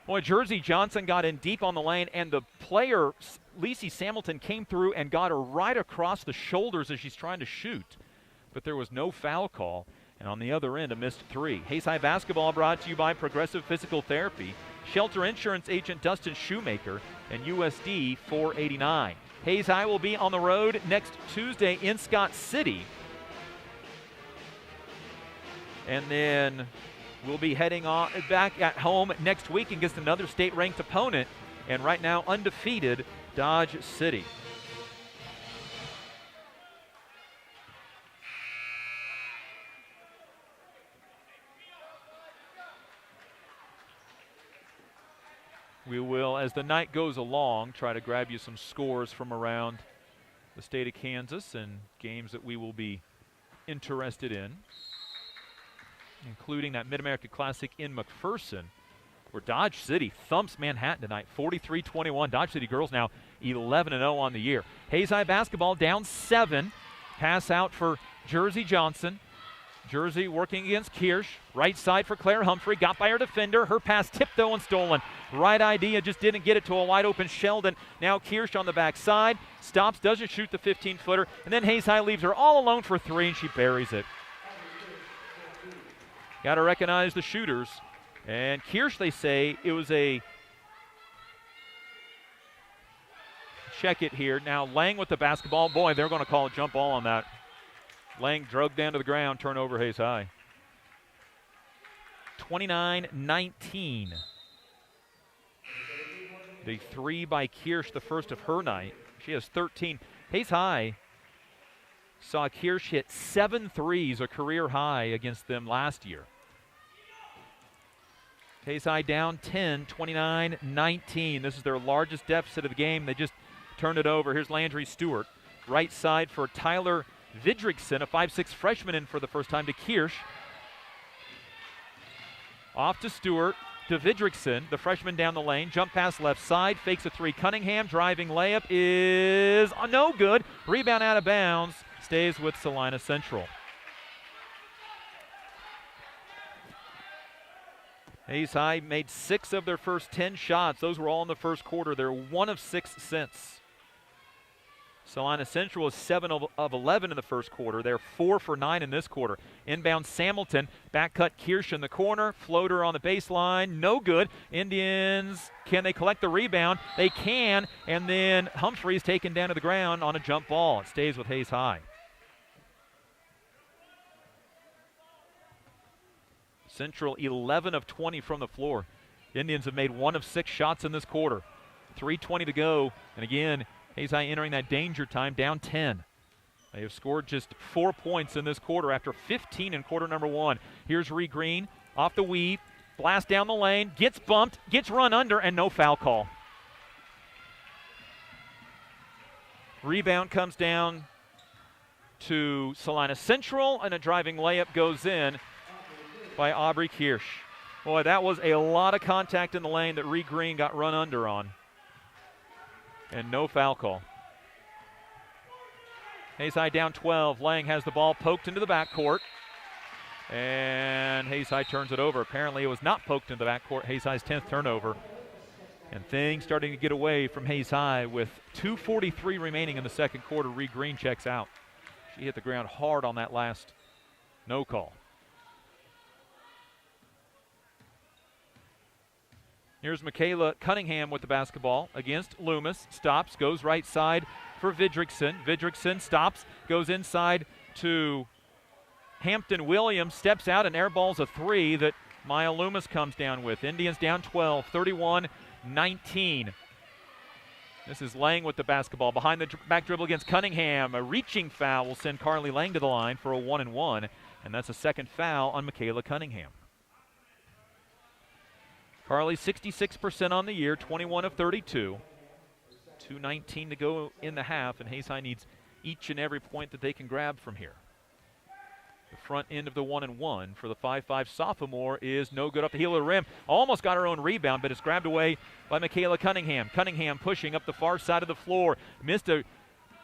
Boy, Jersey Johnson got in deep on the lane, and the player, Lacey Samilton, came through and got her right across the shoulders as she's trying to shoot. But there was no foul call, and on the other end, a missed three. Hayes High basketball brought to you by Progressive Physical Therapy, Shelter Insurance agent Dustin Shoemaker, and USD 489. Hayes High will be on the road next Tuesday in Scott City. And then we'll be heading on back at home next week against another state-ranked opponent, and right now undefeated Dodge City. We will, as the night goes along, try to grab you some scores from around the state of Kansas and games that we will be interested in, including that Mid-America Classic in McPherson, where Dodge City thumps Manhattan tonight, 43-21. Dodge City girls now 11-0 on the year. Hayes High basketball down 7. Pass out for Jersey Johnson. Jersey working against Kirsch. Right side for Claire Humphrey. Got by her defender. Her pass tipped though and stolen. Right idea, just didn't get it to a wide open Sheldon. Now Kirsch on the backside. Stops, doesn't shoot the 15-footer. And then Hayes High leaves her all alone for three, and she buries it. Got to recognize the shooters. And Kirsch, they say, it was a check it here. Now Lang with the basketball. Boy, they're going to call a jump ball on that. Lang drugged down to the ground, turnover Hayes High. 29-19. The three by Kirsch, the first of her night. She has 13. Hayes High saw Kirsch hit 7 threes, a career high against them last year. Hayes High down 10, 29-19. This is their largest deficit of the game. They just turned it over. Here's Landry Stewart. Right side for Tyler Vidrickson, a 5'6 freshman in for the first time to Kirsch. Off to Stewart, to Vidrickson, the freshman down the lane. Jump pass left side, fakes a three. Cunningham driving layup is no good. Rebound out of bounds, stays with Salina Central. Hayes High made 6 of their first 10 shots. Those were all in the first quarter. They're 1 of 6 since. Salina Central is 7 of 11 in the first quarter. They're 4 for 9 in this quarter. Inbound Samilton, back cut Kirsch in the corner. Floater on the baseline, no good. Indians, can they collect the rebound? They can, and then Humphreys taken down to the ground on a jump ball. It stays with Hayes High. Central 11 of 20 from the floor. Indians have made 1 of 6 shots in this quarter. 3:20 to go, and again, Hayes High entering that danger time, down 10. They have scored just 4 points in this quarter after 15 in quarter number 1. Here's Ree Green off the weave, blast down the lane, gets bumped, gets run under, and no foul call. Rebound comes down to Salina Central, and a driving layup goes in by Aubrey Kirsch. Boy, that was a lot of contact in the lane that Ree Green got run under on. And no foul call. Hayes High down 12. Lang has the ball poked into the backcourt. And Hayes High turns it over. Apparently it was not poked into the backcourt. Hayes High's 10th turnover. And things starting to get away from Hayes High with 2:43 remaining in the second quarter. Ree Green checks out. She hit the ground hard on that last no call. Here's Michaela Cunningham with the basketball against Loomis. Stops, goes right side for Vidrickson. Vidrickson stops, goes inside to Hampton Williams, steps out and airballs a three that Maya Loomis comes down with. Indians down 12, 31-19. This is Lang with the basketball. Behind the back dribble against Cunningham. A reaching foul will send Carly Lang to the line for a 1-and-1, and that's a second foul on Michaela Cunningham. Carly 66% on the year, 21 of 32. 2:19 to go in the half, and Hayes High needs each and every point that they can grab from here. The front end of the 1-and-1 for the 5'5 sophomore is no good up the heel of the rim. Almost got her own rebound, but it's grabbed away by Michaela Cunningham. Cunningham pushing up the far side of the floor. Missed a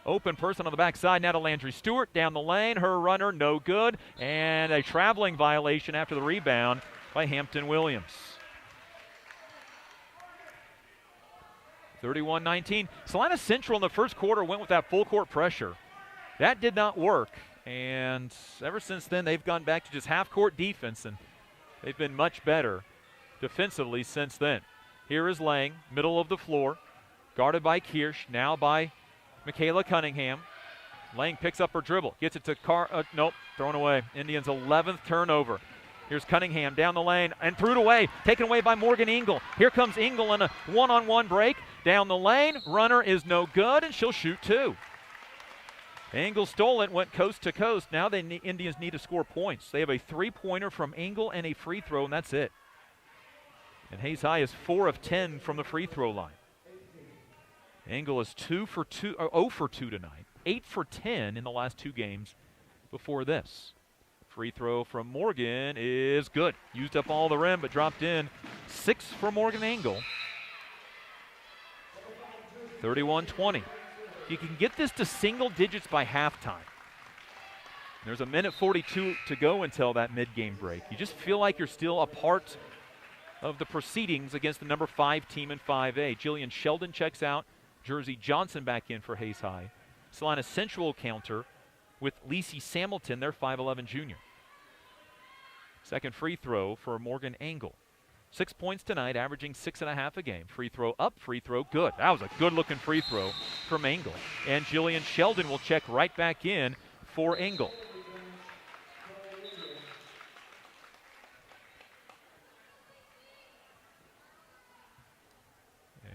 open person on the backside. Now to Landry Stewart down the lane. Her runner no good. And a traveling violation after the rebound by Hampton Williams. 31-19. Salina Central in the first quarter went with that full court pressure. That did not work. And ever since then, they've gone back to just half-court defense, and they've been much better defensively since then. Here is Lang, middle of the floor, guarded by Kirsch, now by Michaela Cunningham. Lang picks up her dribble, gets it to nope, thrown away. Indians' 11th turnover. Here's Cunningham down the lane and threw it away, taken away by Morgan Engel. Here comes Engel in a one-on-one break. Down the lane, runner is no good, and she'll shoot two. Engel stole it, went coast to coast. Now the Indians need to score points. They have a three-pointer from Engel and a free throw, and that's it. And Hayes High is 4 of 10 from the free throw line. Engel is 0 for 2 tonight, 8 for 10 in the last two games before this. Free throw from Morgan is good. Used up all the rim, but dropped in. 6 for Morgan Engel. 31-20. You can get this to single digits by halftime. There's a minute 42 to go until that mid-game break. You just feel like you're still a part of the proceedings against the number 5 team in 5A. Jillian Sheldon checks out. Jersey Johnson back in for Hayes High. Salina Central counter with Lacey Samilton, their 5'11 junior. Second free throw for Morgan Engel. 6 points tonight, averaging 6.5 a game. Free throw up, free throw good. That was a good-looking free throw from Engel. And Jillian Sheldon will check right back in for Engel.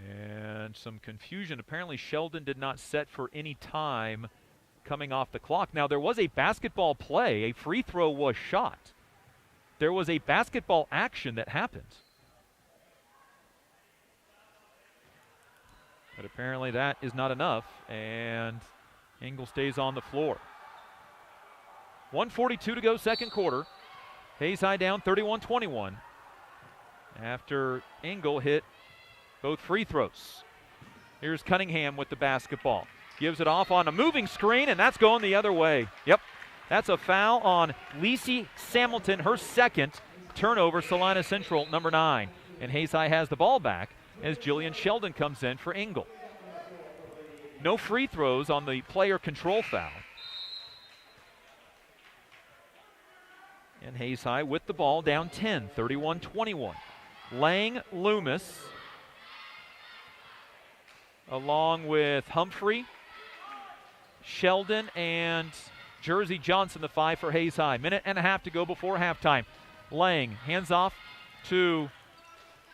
And some confusion. Apparently Sheldon did not set for any time coming off the clock. Now there was a basketball play. A free throw was shot. There was a basketball action that happened. But apparently that is not enough, and Engel stays on the floor. 1:42 to go, second quarter. Hayes High down 31-21 after Engel hit both free throws. Here's Cunningham with the basketball. Gives it off on a moving screen, and that's going the other way. Yep, that's a foul on Lacey Samilton, her second. Turnover, Salina Central, number 9. And Hayes High has the ball back as Jillian Sheldon comes in for Engel. No free throws on the player control foul. And Hayes High with the ball down 10, 31-21. Lang Loomis along with Humphrey, Sheldon, and Jersey Johnson, the 5 for Hayes High. Minute and a half to go before halftime. Lang hands off to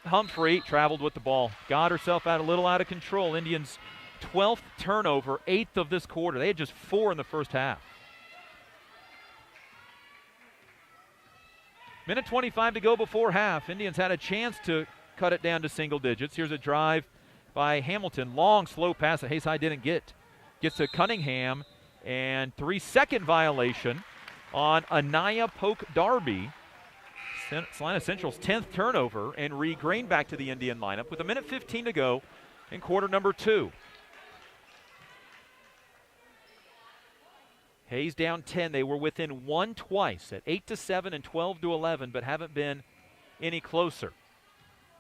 Humphrey, traveled with the ball. Got herself a little out of control. Indians' 12th turnover, 8th of this quarter. They had just 4 in the first half. Minute 25 to go before half. Indians had a chance to cut it down to single digits. Here's a drive by Hamilton. Long, slow pass that Hayes High didn't get. Gets to Cunningham, and 3-second violation on Anaya Polk Darby. Salina Central's 10th turnover, and Ree Green back to the Indian lineup with a minute 15 to go in quarter number 2. Hayes down 10. They were within 1 twice at 8-7 and 12-11, but haven't been any closer.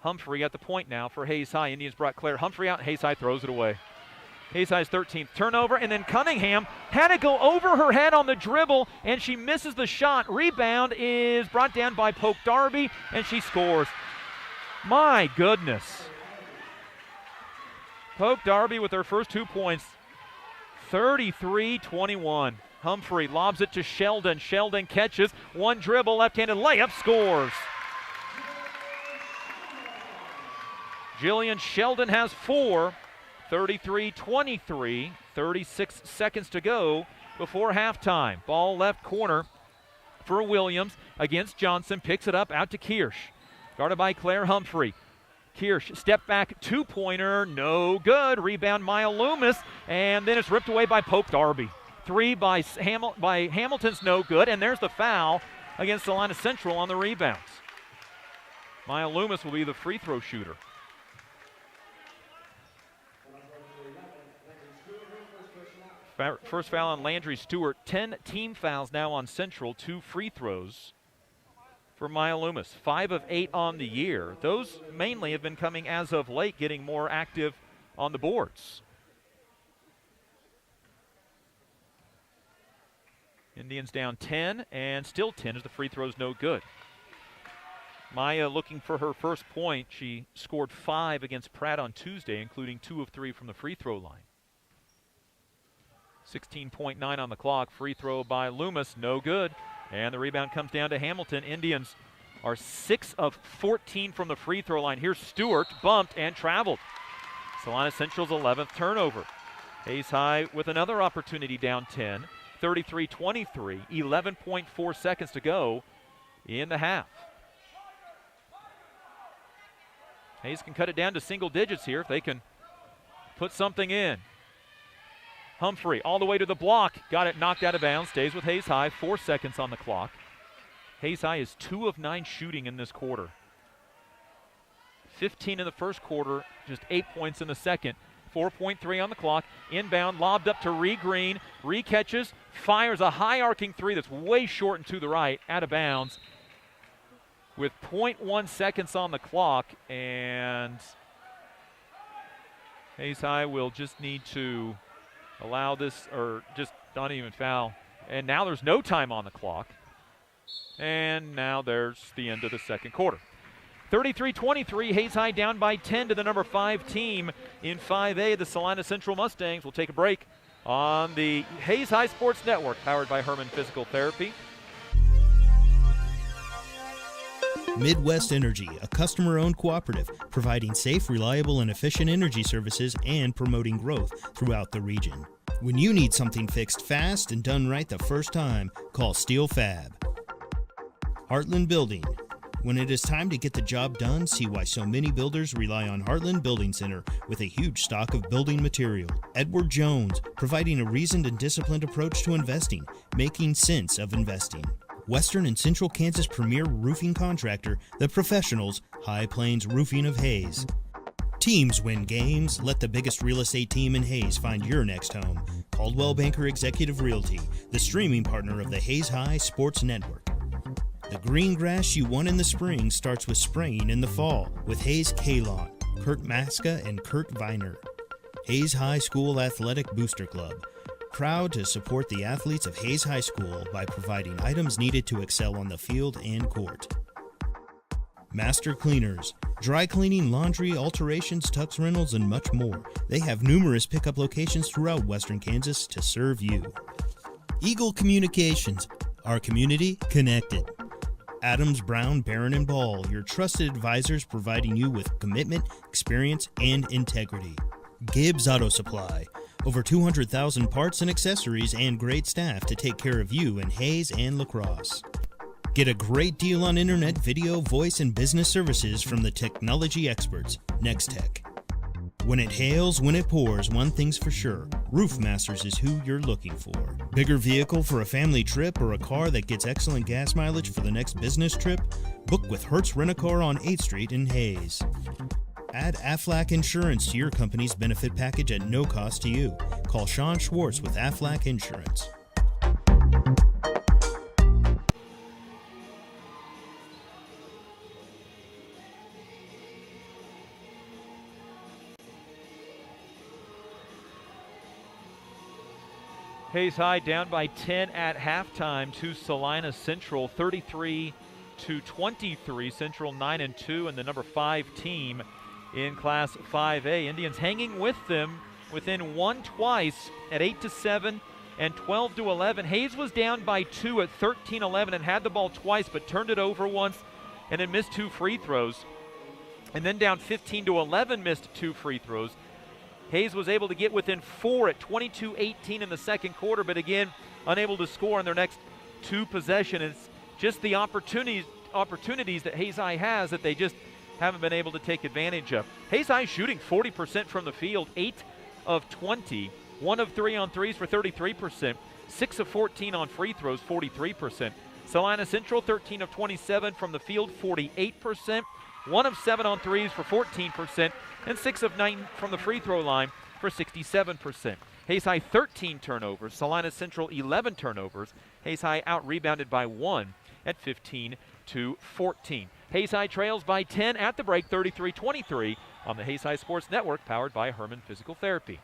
Humphrey at the point now for Hayes High. Indians brought Claire Humphrey out, and Hayes High throws it away. Hayes High's 13th turnover, and then Cunningham had to go over her head on the dribble, and she misses the shot. Rebound is brought down by Polk Darby, and she scores. My goodness. Polk Darby with her first 2 points, 33-21. Humphrey lobs it to Sheldon. Sheldon catches, one dribble, left-handed layup, scores. Jillian Sheldon has 4. 33-23, 36 seconds to go before halftime. Ball left corner for Williams against Johnson. Picks it up out to Kirsch. Guarded by Claire Humphrey. Kirsch, step back, two-pointer, no good. Rebound, Maya Loomis, and then it's ripped away by Pope Darby. Three by Hamilton's no good, and there's the foul against Salina Central on the rebounds. Maya Loomis will be the free throw shooter. First foul on Landry Stewart. 10 team fouls now on Central. 2 free throws for Maya Loomis. 5 of 8 on the year. Those mainly have been coming as of late, getting more active on the boards. Indians down 10, and still 10 as the free throw's no good. Maya looking for her first point. She scored 5 against Pratt on Tuesday, including 2 of 3 from the free throw line. 16.9 on the clock. Free throw by Loomis, no good. And the rebound comes down to Hamilton. Indians are 6 of 14 from the free throw line. Here's Stewart, bumped and traveled. Salina Central's 11th turnover. Hayes High with another opportunity down 10. 33-23, 11.4 seconds to go in the half. Hayes can cut it down to single digits here if they can put something in. Humphrey all the way to the block. Got it knocked out of bounds. Stays with Hayes High. 4 seconds on the clock. Hayes High is 2 of 9 shooting in this quarter. 15 in the first quarter, just 8 points in the second. 4.3 on the clock. Inbound, lobbed up to Ree Green. Ree catches, fires a high arcing three that's way short and to the right, out of bounds. With 0.1 seconds on the clock, and Hayes High will just need to allow this, or just not even foul. And now there's no time on the clock. And now there's the end of the second quarter. 33-23, Hayes High down by 10 to the number 5 team in 5A, the Salina Central Mustangs. We'll take a break on the Hayes High Sports Network, powered by Herman Physical Therapy. Midwest Energy, a customer-owned cooperative providing safe, reliable, and efficient energy services and promoting growth throughout the region. When you need something fixed fast and done right the first time, call Steel Fab. Heartland Building. When it is time to get the job done, see why so many builders rely on Heartland Building Center with a huge stock of building material. Edward Jones, providing a reasoned and disciplined approach to investing, making sense of investing. Western and Central Kansas premier roofing contractor, The Professionals, High Plains Roofing of Hayes. Teams win games. Let the biggest real estate team in Hayes find your next home. Coldwell Banker Executive Realty, the streaming partner of the Hayes High Sports Network. The green grass you want in the spring starts with spraying in the fall with Hayes K-Lawn, Kurt Maska and Kurt Viner. Hayes High School Athletic Booster Club. Proud to support the athletes of Hayes High School by providing items needed to excel on the field and court. Master Cleaners. Dry cleaning, laundry, alterations, tux rentals, and much more. They have numerous pickup locations throughout Western Kansas to serve you. Eagle Communications. Our community connected. Adams, Brown, Barron, and Ball, your trusted advisors providing you with commitment, experience, and integrity. Gibbs Auto Supply. Over 200,000 parts and accessories and great staff to take care of you in Hayes and La Crosse. Get a great deal on internet, video, voice, and business services from the technology experts, Nextech. When it hails, when it pours, one thing's for sure. Roof Masters is who you're looking for. Bigger vehicle for a family trip or a car that gets excellent gas mileage for the next business trip? Book with Hertz Rent-A-Car on 8th Street in Hayes. Add Aflac Insurance to your company's benefit package at no cost to you. Call Sean Schwartz with Aflac Insurance. Hayes High down by 10 at halftime to Salina Central, 33-23. Central 9-2, and the number 5 team in Class 5A. Indians hanging with them within one twice at 8-7 and 12-11. Hayes was down by 2 at 13-11 and had the ball twice, but turned it over once and then missed 2 free throws. And then down 15-11, missed 2 free throws. Hayes was able to get within 4 at 22-18 in the second quarter, but again, unable to score in their next 2 possessions. It's just the opportunities that Hayes High has that they just haven't been able to take advantage of. Hayes High shooting 40% from the field, 8 of 20, 1 of 3 on threes for 33%, 6 of 14 on free throws, 43%. Salina Central 13 of 27 from the field, 48%, 1 of 7 on threes for 14%, and 6 of 9 from the free throw line for 67%. Hayes High 13 turnovers, Salina Central 11 turnovers. Hayes High out-rebounded by 1 at 15-14. Hayes High trails by 10 at the break, 33-23 on the Hayes High Sports Network, powered by Herman Physical Therapy.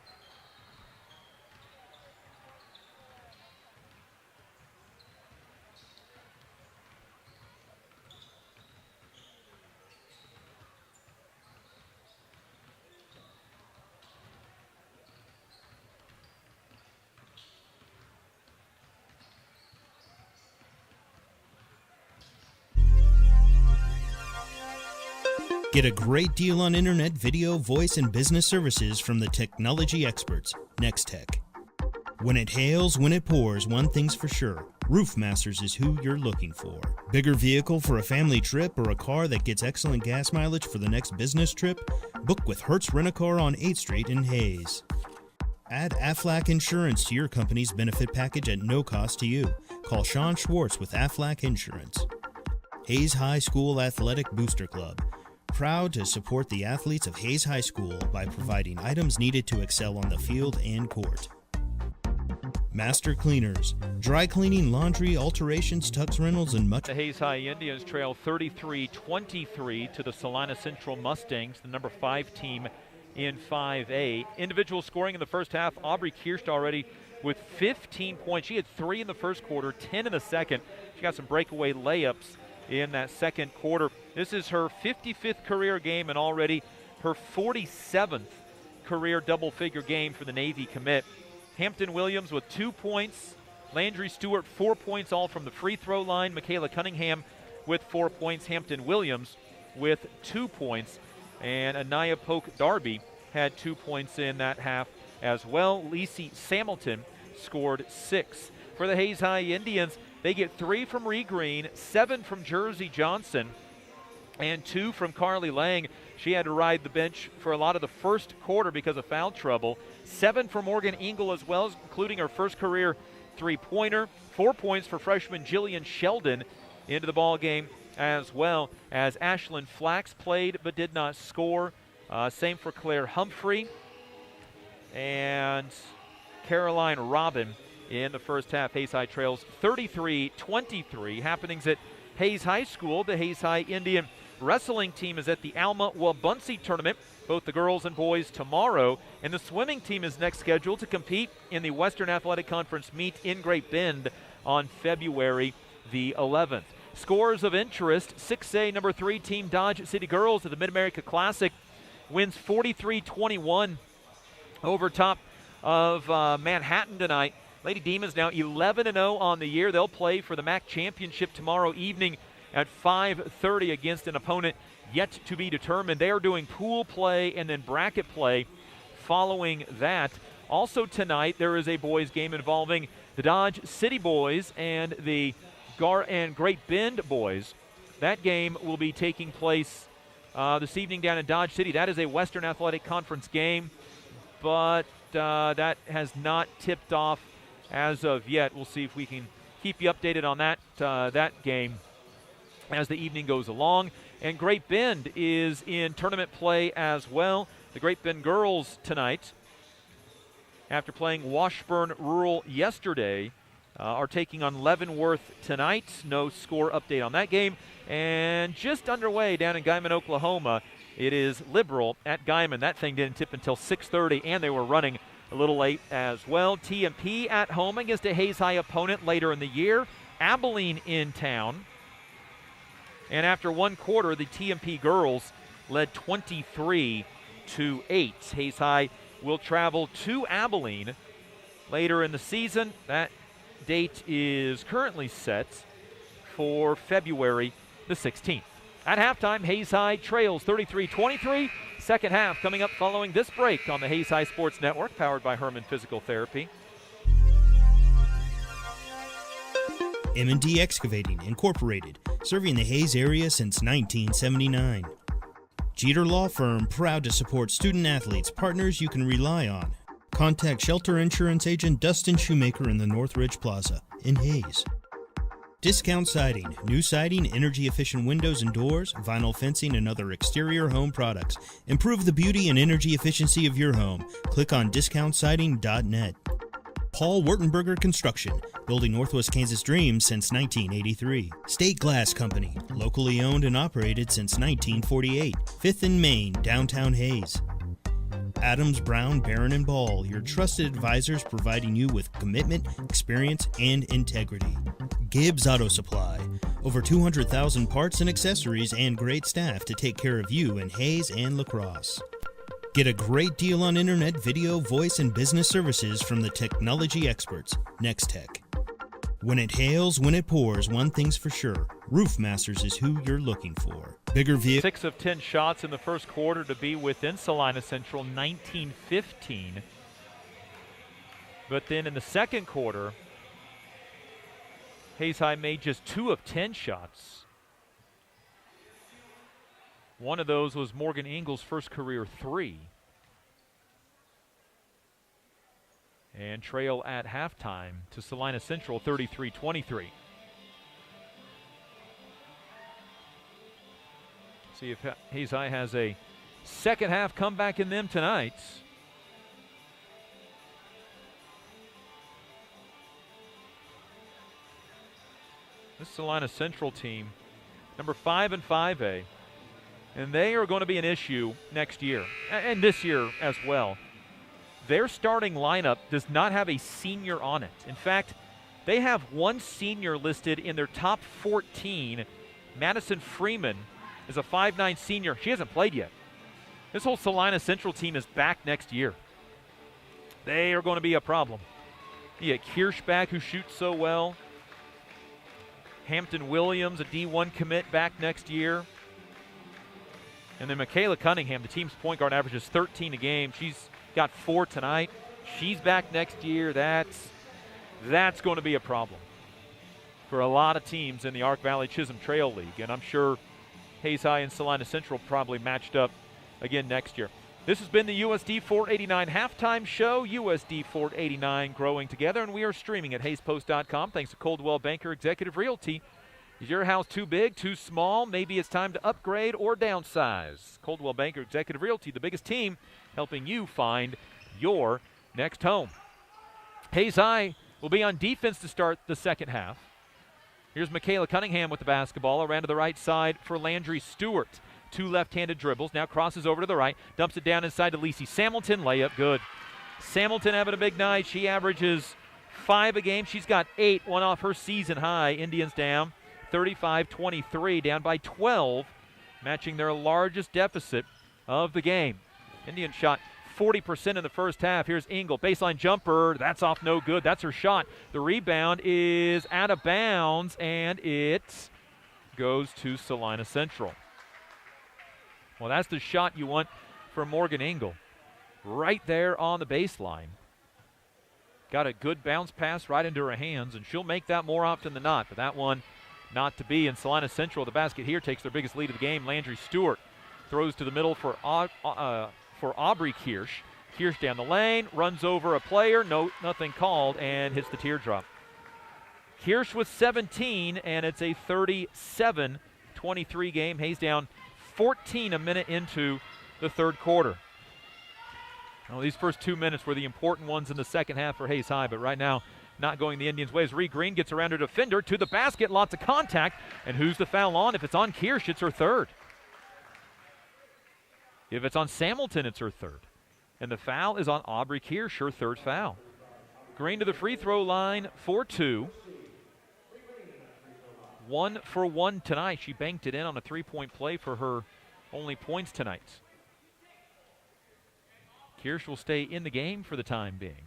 Get a great deal on internet, video, voice, and business services from the technology experts, Nextech. When it hails, when it pours, one thing's for sure. Roof Masters is who you're looking for. Bigger vehicle for a family trip or a car that gets excellent gas mileage for the next business trip? Book with Hertz Rent-A-Car on 8th Street in Hayes. Add Aflac Insurance to your company's benefit package at no cost to you. Call Sean Schwartz with Aflac Insurance. Hayes High School Athletic Booster Club. Proud to support the athletes of Hayes High School by providing items needed to excel on the field and court. Master Cleaners, dry cleaning, laundry, alterations, tux rentals, and much. The Hayes High Indians trail 33-23 to the Salina Central Mustangs, the number 5 team in 5A. Individual scoring in the first half, Aubrey Kirsch already with 15 points. She had 3 in the first quarter, 10 in the second. She got some breakaway layups in that second quarter. This is her 55th career game and already her 47th career double-figure game for the Navy commit. Hampton Williams with 2 points. Landry Stewart 4 points, all from the free throw line. Michaela Cunningham with 4 points. Hampton Williams with 2 points. And Anaya Polk Darby had 2 points in that half as well. Lacey Samilton scored 6. For the Hayes High Indians, they get 3 from Ree Green, 7 from Jersey Johnson, and 2 from Carly Lang. She had to ride the bench for a lot of the first quarter because of foul trouble. 7 for Morgan Engel as well, including her first career three-pointer. 4 points for freshman Jillian Sheldon into the ball game, as well as Ashlyn Flax played but did not score. Same for Claire Humphrey and Caroline Robin in the first half. Hayes High trails 33-23. Happenings at Hayes High School. The Hayes High Indian wrestling team is at the Alma Wabaunsee tournament, both the girls and boys tomorrow, and the swimming team is next scheduled to compete in the Western Athletic Conference meet in Great Bend on February the 11th. Scores of interest: 6A number 3 team Dodge City Girls at the Mid-America Classic wins 43-21 over top of Manhattan tonight. Lady Demons now 11-0 on the year. They'll play for the MAC Championship tomorrow evening at 5:30 against an opponent yet to be determined. They are doing pool play and then bracket play following that. Also tonight, there is a boys game involving the Dodge City boys and the Great Bend boys. That game will be taking place this evening down in Dodge City. That is a Western Athletic Conference game, but that has not tipped off as of yet. We'll see if we can keep you updated on that game as the evening goes along. And Great Bend is in tournament play as well. The Great Bend girls tonight, after playing Washburn Rural yesterday, are taking on Leavenworth tonight. No score update on that game. And just underway down in Guyman, Oklahoma, it is Liberal at Guyman. That thing didn't tip until 6:30, and they were running a little late as well. TMP at home against a Hayes High opponent later in the year. Abilene in town. And after one quarter, the TMP girls led 23-8. Hayes High will travel to Abilene later in the season. That date is currently set for February the 16th. At halftime, Hayes High trails 33-23. Second half coming up following this break on the Hayes High Sports Network, powered by Herman Physical Therapy. M&D Excavating, Incorporated, serving the Hayes area since 1979. Jeter Law Firm, proud to support student athletes, partners you can rely on. Contact Shelter Insurance Agent Dustin Shoemaker in the Northridge Plaza in Hayes. Discount Siding, new siding, energy-efficient windows and doors, vinyl fencing, and other exterior home products. Improve the beauty and energy efficiency of your home. Click on discountsiding.net. Paul Wurtenberger Construction, building Northwest Kansas dreams since 1983. State Glass Company, locally owned and operated since 1948. 5th and Main, downtown Hayes. Adams, Brown, Barron, and Ball, your trusted advisors providing you with commitment, experience, and integrity. Gibbs Auto Supply, over 200,000 parts and accessories and great staff to take care of you in Hayes and La Crosse. Get a great deal on internet, video, voice, and business services from the technology experts, Nextech. When it hails, when it pours, one thing's for sure. Roof Masters is who you're looking for. Bigger vehicle. 6 of 10 shots in the first quarter to be within Salina Central, 19-15. But then in the second quarter, Hayes High made just 2 of 10 shots. One of those was Morgan Ingles' first career 3. And trail at halftime to Salina Central, 33-23. See if Hayes High has a second half comeback in them tonight. This Salina Central team, number 5 in 5A, and they are going to be an issue next year, and this year as well. Their starting lineup does not have a senior on it. In fact, they have one senior listed in their top 14. Madison Freeman is a 5'9 senior. She hasn't played yet. This whole Salina Central team is back next year. They are going to be a problem. You get Kirsch back, who shoots so well. Hampton Williams, a D1 commit, back next year. And then Michaela Cunningham, the team's point guard, averages 13 a game. She's got 4 tonight. She's back next year. That's going to be a problem for a lot of teams in the Ark Valley Chisholm Trail League. And I'm sure Hayes High and Salina Central probably matched up again next year. This has been the USD 489 halftime show. USD 489 growing together, and we are streaming at HayesPost.com. Thanks to Coldwell Banker Executive Realty. Is your house too big, too small? Maybe it's time to upgrade or downsize. Coldwell Banker Executive Realty, the biggest team helping you find your next home. Hayes High will be on defense to start the second half. Here's Michaela Cunningham with the basketball around to the right side for Landry Stewart. 2 left-handed dribbles, now crosses over to the right, dumps it down inside to Lacey Samilton, layup good. Samilton having a big night. She averages 5 a game. She's got 8, one off her season high. Indians down 35-23, down by 12, matching their largest deficit of the game. Indians shot 40% in the first half. Here's Engel, baseline jumper. That's off, no good. That's her shot. The rebound is out of bounds, and it goes to Salina Central. Well, that's the shot you want from Morgan Engel. Right there on the baseline. Got a good bounce pass right into her hands, and she'll make that more often than not. But that one not to be. And Salina Central, the basket here, takes their biggest lead of the game. Landry Stewart throws to the middle for Aubrey Kirsch. Kirsch down the lane, runs over a player, nothing called, and hits the teardrop. Kirsch with 17, and it's a 37-23 game. Hayes down 14 a minute into the third quarter. Well, these first 2 minutes were the important ones in the second half for Hayes High, but right now not going the Indians' way as Ree Green gets around her defender to the basket, lots of contact, and who's the foul on? If it's on Kirsch, it's her third. If it's on Samilton, it's her third. And the foul is on Aubrey Kirsch, her third foul. Green to the free throw line for 2. 1 for 1 tonight. She banked it in on a 3-point play for her only points tonight. Kirsch will stay in the game for the time being.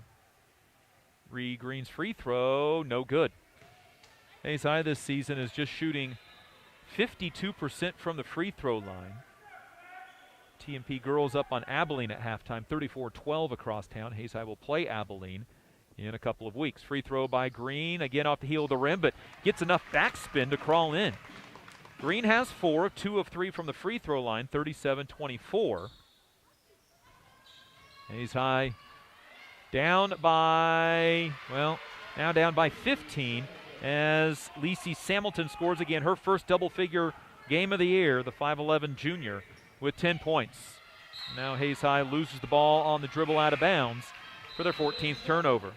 Ree Green's free throw, no good. Hayes High this season is just shooting 52% from the free throw line. TMP girls up on Abilene at halftime, 34-12 across town. Hayes High will play Abilene in a couple of weeks. Free throw by Green, again off the heel of the rim, but gets enough backspin to crawl in. Green has 4, 2 of 3 from the free throw line, 37-24. Hayes High down by, well, now down by 15 as Lacey Samilton scores again, her first double-figure game of the year, the 5'11 junior, with 10 points. Now Hayes High loses the ball on the dribble out of bounds for their 14th turnover.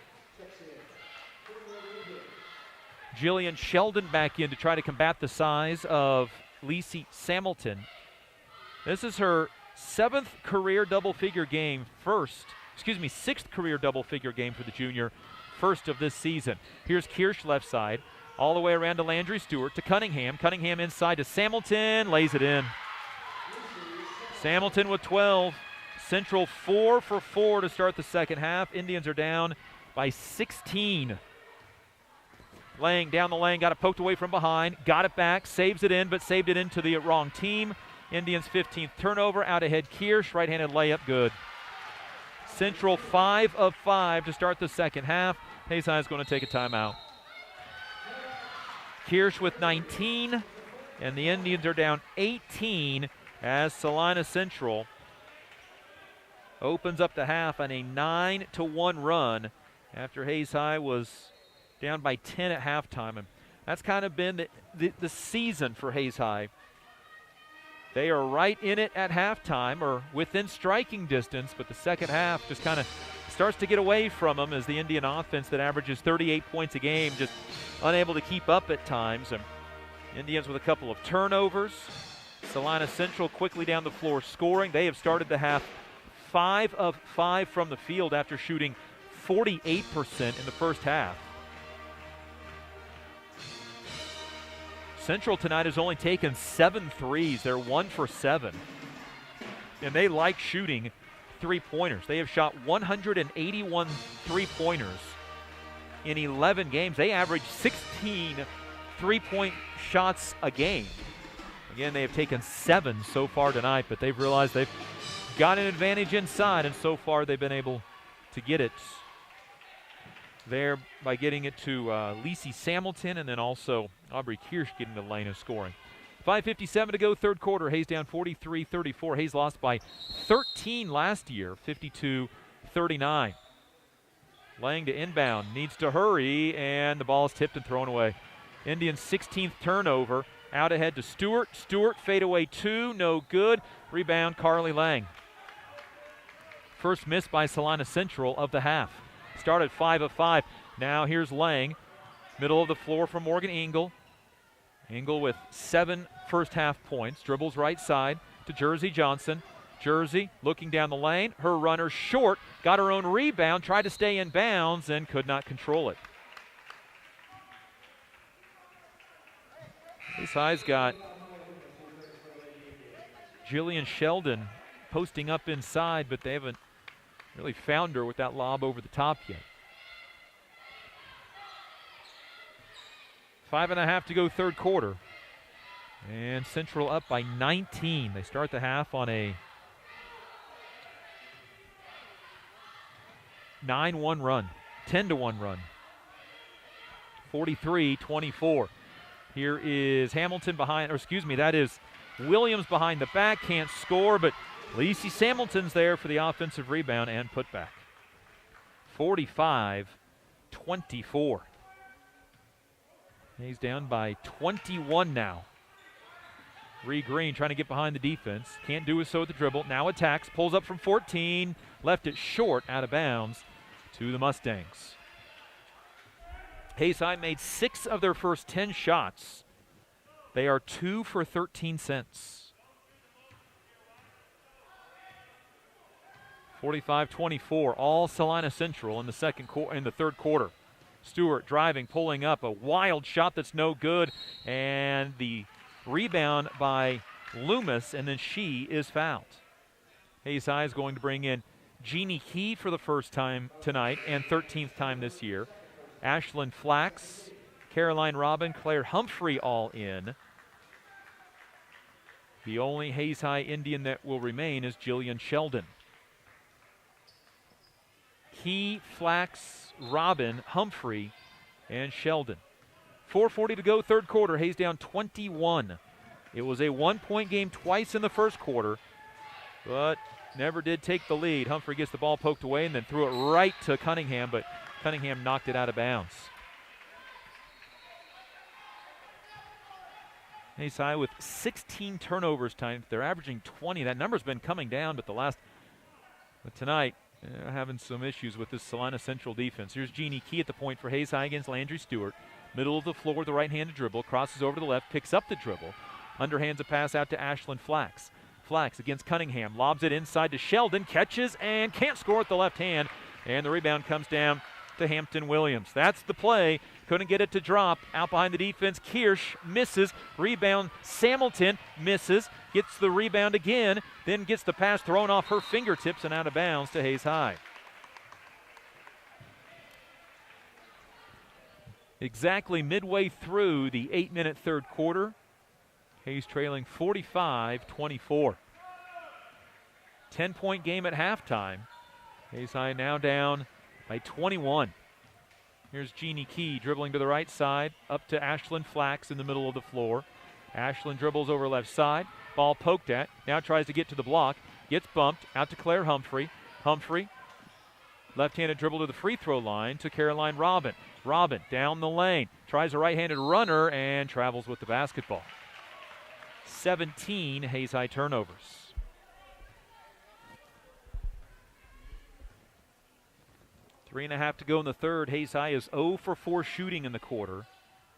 Jillian Sheldon back in to try to combat the size of Lacey Samilton. This is her 7th career double-figure game, sixth career double-figure game for the junior, first of this season. Here's Kirsch left side, all the way around to Landry Stewart, to Cunningham. Cunningham inside to Samilton, lays it in. Samilton with 12. Central 4 for 4 to start the second half. Indians are down by 16. Lang down the lane, got it poked away from behind, got it back, saves it in, but saved it into the wrong team. Indians' 15th turnover, out ahead Kirsch, right-handed layup, good. Central 5 of 5 to start the second half. Hayes High is going to take a timeout. Kirsch with 19, and the Indians are down 18 as Salina Central opens up the half on a 9-1 run after Hayes High was down by 10 at halftime. And that's kind of been the season for Hayes High. They are right in it at halftime or within striking distance, but the second half just kind of starts to get away from them as the Indian offense that averages 38 points a game just unable to keep up at times. And Indians with a couple of turnovers. Salina Central quickly down the floor scoring. They have started the half 5 of 5 from the field after shooting 48% in the first half. Central tonight has only taken 7 threes. They're 1 for 7. And they like shooting three-pointers. They have shot 181 three-pointers in 11 games. They average 16 three-point shots a game. Again, they have taken 7 so far tonight, but they've realized they've got an advantage inside, and so far they've been able to get it there by getting it to Lacey Samilton and then also Aubrey Kirsch getting the lane of scoring. 5:57 to go, third quarter. Hayes down 43-34. Hayes lost by 13 last year, 52-39. Lang to inbound, needs to hurry, and the ball is tipped and thrown away. Indians' 16th turnover. Out ahead to Stewart. Stewart fadeaway 2, no good. Rebound, Carly Lang. First miss by Salina Central of the half. Started 5 of 5. Now here's Lang. Middle of the floor for Morgan Engel. Engel with 7 first half points. Dribbles right side to Jersey Johnson. Jersey looking down the lane. Her runner short. Got her own rebound. Tried to stay in bounds and could not control it. Hayes High's got Jillian Sheldon posting up inside, but they haven't really found her with that lob over the top yet. 5.5 to go, third quarter. And Central up by 19. They start the half on a 9-1 run, 10-1 run. 43-24. Here is Hamilton behind, or excuse me, that is Williams behind the back, can't score, but Lacey Samilton's there for the offensive rebound and putback. 45-24. He's down by 21 now. Ree Green trying to get behind the defense. Can't do so with the dribble. Now attacks, pulls up from 14, left it short, out of bounds to the Mustangs. Hayes High made 6 of their first 10 shots. They are 2 for 13 cents. 45-24, all Salina Central in the third quarter. Stewart driving, pulling up, a wild shot that's no good, and the rebound by Loomis, and then she is fouled. Hayes High is going to bring in Jeannie Key for the first time tonight and 13th time this year. Ashlyn Flax, Caroline Robin, Claire Humphrey all in. The only Hayes High Indian that will remain is Jillian Sheldon. Key, Flax, Robin, Humphrey, and Sheldon. 4:40 to go, third quarter. Hayes down 21. It was a one-point game twice in the first quarter, but never did take the lead. Humphrey gets the ball poked away and then threw it right to Cunningham, but Cunningham knocked it out of bounds. Hayes High with 16 turnovers tonight. They're averaging 20. That number's been coming down, but tonight, having some issues with this Salina Central defense. Here's Jeannie Key at the point for Hayes High against Landry Stewart. Middle of the floor with the right-handed dribble, crosses over to the left, picks up the dribble. Underhands a pass out to Ashlyn Flax. Flax against Cunningham, lobs it inside to Sheldon, catches and can't score with the left hand, and the rebound comes down to Hampton Williams. That's the play. Couldn't get it to drop. Out behind the defense, Kirsch misses. Rebound, Samilton misses. Gets the rebound again, then gets the pass thrown off her fingertips and out of bounds to Hayes High. Exactly midway through the 8-minute third quarter, Hayes trailing 45-24. 10-point game at halftime. Hayes High now down by 21. Here's Jeannie Key dribbling to the right side, up to Ashlyn Flax in the middle of the floor. Ashlyn dribbles over left side, ball poked at, now tries to get to the block, gets bumped, out to Claire Humphrey. Humphrey, left-handed dribble to the free throw line to Caroline Robin. Robin down the lane, tries a right-handed runner and travels with the basketball. 17 Hayes High turnovers. Three and a half to go in the third. Hayes High is 0 for 4 shooting in the quarter.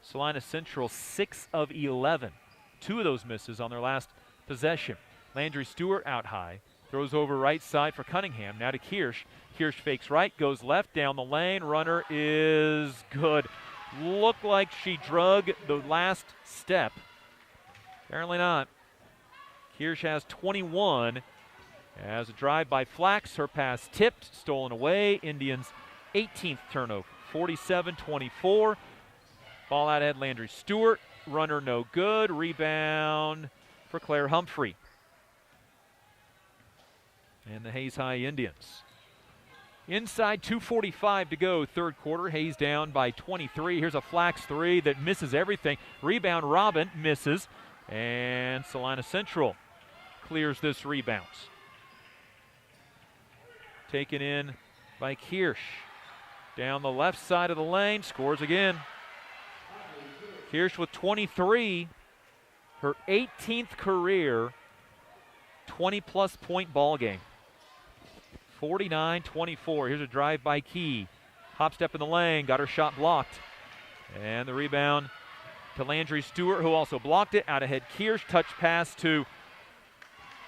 Salina Central 6 of 11. 2 of those misses on their last possession. Landry Stewart out high. Throws over right side for Cunningham. Now to Kirsch. Kirsch fakes right, goes left, down the lane. Runner is good. Looked like she drug the last step. Apparently not. Kirsch has 21. As a drive by Flax, her pass tipped, stolen away. Indians' 18th turnover, 47-24. Ball out ahead, Landry Stewart. Runner no good. Rebound for Claire Humphrey. And the Hayes High Indians. Inside 2:45 to go, third quarter. Hayes down by 23. Here's a Flax three that misses everything. Rebound, Robin misses. And Salina Central clears this rebound. Taken in by Kirsch. Down the left side of the lane, scores again. Kirsch with 23, her 18th career 20-plus point ball game. 49-24. Here's a drive by Key. Hop step in the lane, got her shot blocked. And the rebound to Landry Stewart, who also blocked it. Out ahead, Kirsch, touch pass to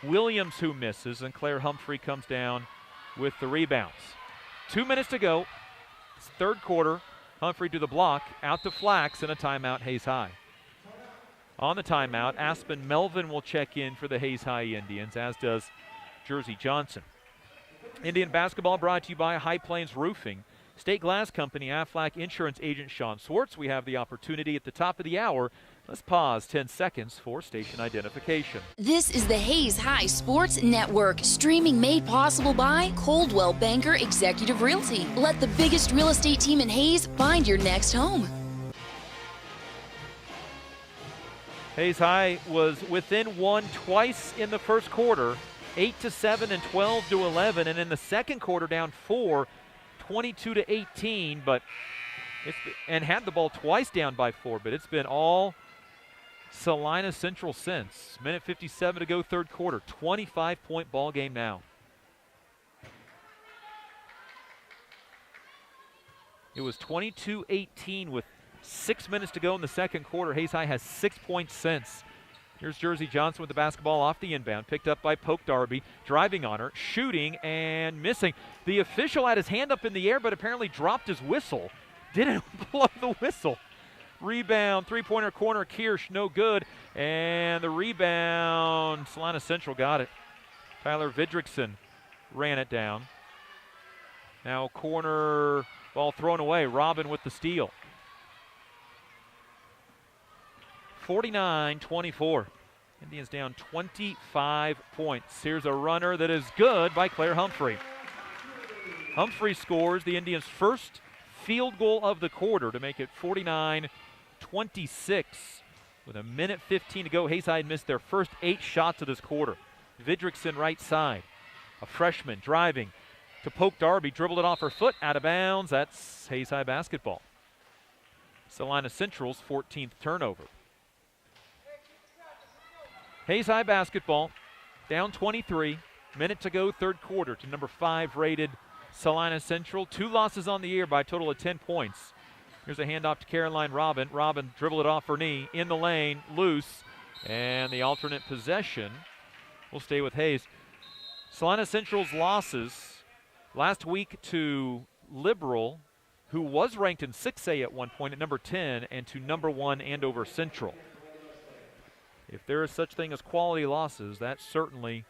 Williams, who misses, and Claire Humphrey comes down with the rebounds. 2 minutes to go. It's third quarter. Humphrey to the block, out to Flax, and a timeout, Hayes High. On the timeout, Aspen Melvin will check in for the Hayes High Indians, as does Jersey Johnson. Indian basketball brought to you by High Plains Roofing, State Glass Company, Aflac Insurance Agent Sean Swartz. We have the opportunity at the top of the hour. Let's pause 10 seconds for station identification. This is the Hayes High Sports Network, streaming made possible by Coldwell Banker Executive Realty. Let the biggest real estate team in Hayes find your next home. Hayes High was within one twice in the first quarter, 8-7 and 12-11, and in the second quarter down 4, 22-18, and had the ball twice down by 4, but it's been all Salina Central since. Minute 57 to go, third quarter. 25-point ball game now. It was 22-18 with 6 minutes to go in the second quarter. Hayes High has 6 points since. Here's Jersey Johnson with the basketball off the inbound. Picked up by Polk Darby. Driving on her, shooting and missing. The official had his hand up in the air, but apparently dropped his whistle. Didn't blow the whistle. Rebound, three-pointer corner, Kirsch, no good. And the rebound, Salina Central got it. Tyler Vidrickson ran it down. Now corner, ball thrown away. Robin with the steal. 49-24. Indians down 25 points. Here's a runner that is good by Claire Humphrey. Humphrey scores the Indians' first field goal of the quarter to make it 49-26. With a minute 15 to go, Hayes High missed their first 8 shots of this quarter. Vidrickson right side. A freshman driving to poke Darby, dribbled it off her foot, out of bounds. That's Hayes High basketball. Salina Central's 14th turnover. Hayes High basketball, down 23. Minute to go, third quarter, to number 5 rated Salina Central. 2 losses on the year by a total of 10 points. Here's a handoff to Caroline Robin. Robin dribbled it off her knee, in the lane, loose, and the alternate possession will stay with Hayes. Salina Central's losses last week to Liberal, who was ranked in 6A at one point at number 10, and to number 1 Andover Central. If there is such thing as quality losses, that certainly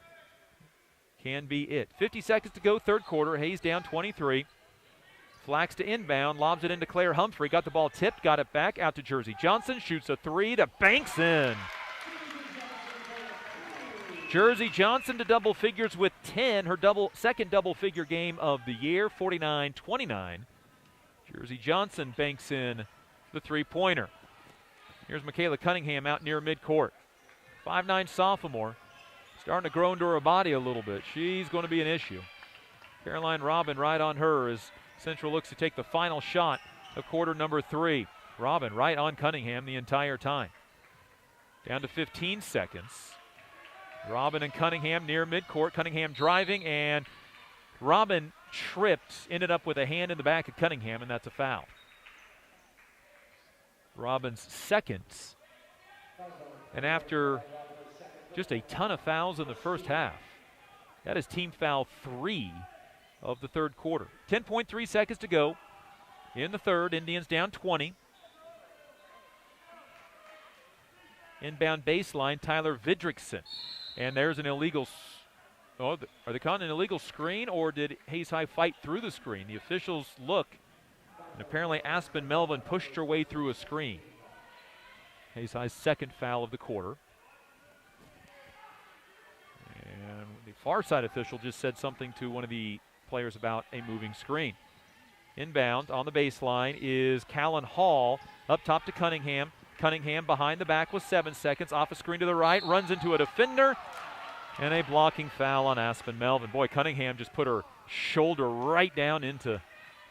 can be it. 50 seconds to go, third quarter. Hayes down 23. Flax to inbound, lobs it into Claire Humphrey. Got the ball tipped, got it back out to Jersey Johnson. Shoots a 3 that banks in. Jersey Johnson to double figures with 10, her second double-figure game of the year, 49-29. Jersey Johnson banks in the three-pointer. Here's Michaela Cunningham out near midcourt. 5'9" sophomore, starting to grow into her body a little bit. She's going to be an issue. Caroline Robin right on her as Central looks to take the final shot of quarter number 3. Robin right on Cunningham the entire time. Down to 15 seconds. Robin and Cunningham near midcourt. Cunningham driving, and Robin tripped, ended up with a hand in the back of Cunningham, and that's a foul. Robin's second. And after just a ton of fouls in the first half, that is team foul 3 of the third quarter. 10.3 seconds to go in the third. Indians down 20. Inbound baseline, Tyler Vidrickson. And there's an illegal. Are they calling an illegal screen, or did Hayes High fight through the screen? The officials look, and apparently Aspen Melvin pushed her way through a screen. Hayes High's second foul of the quarter. And the far side official just said something to one of the players about a moving screen. Inbound on the baseline is Callan Hall, up top to Cunningham. Cunningham behind the back with 7 seconds, off a screen to the right, runs into a defender, and a blocking foul on Aspen Melvin. Boy, Cunningham just put her shoulder right down into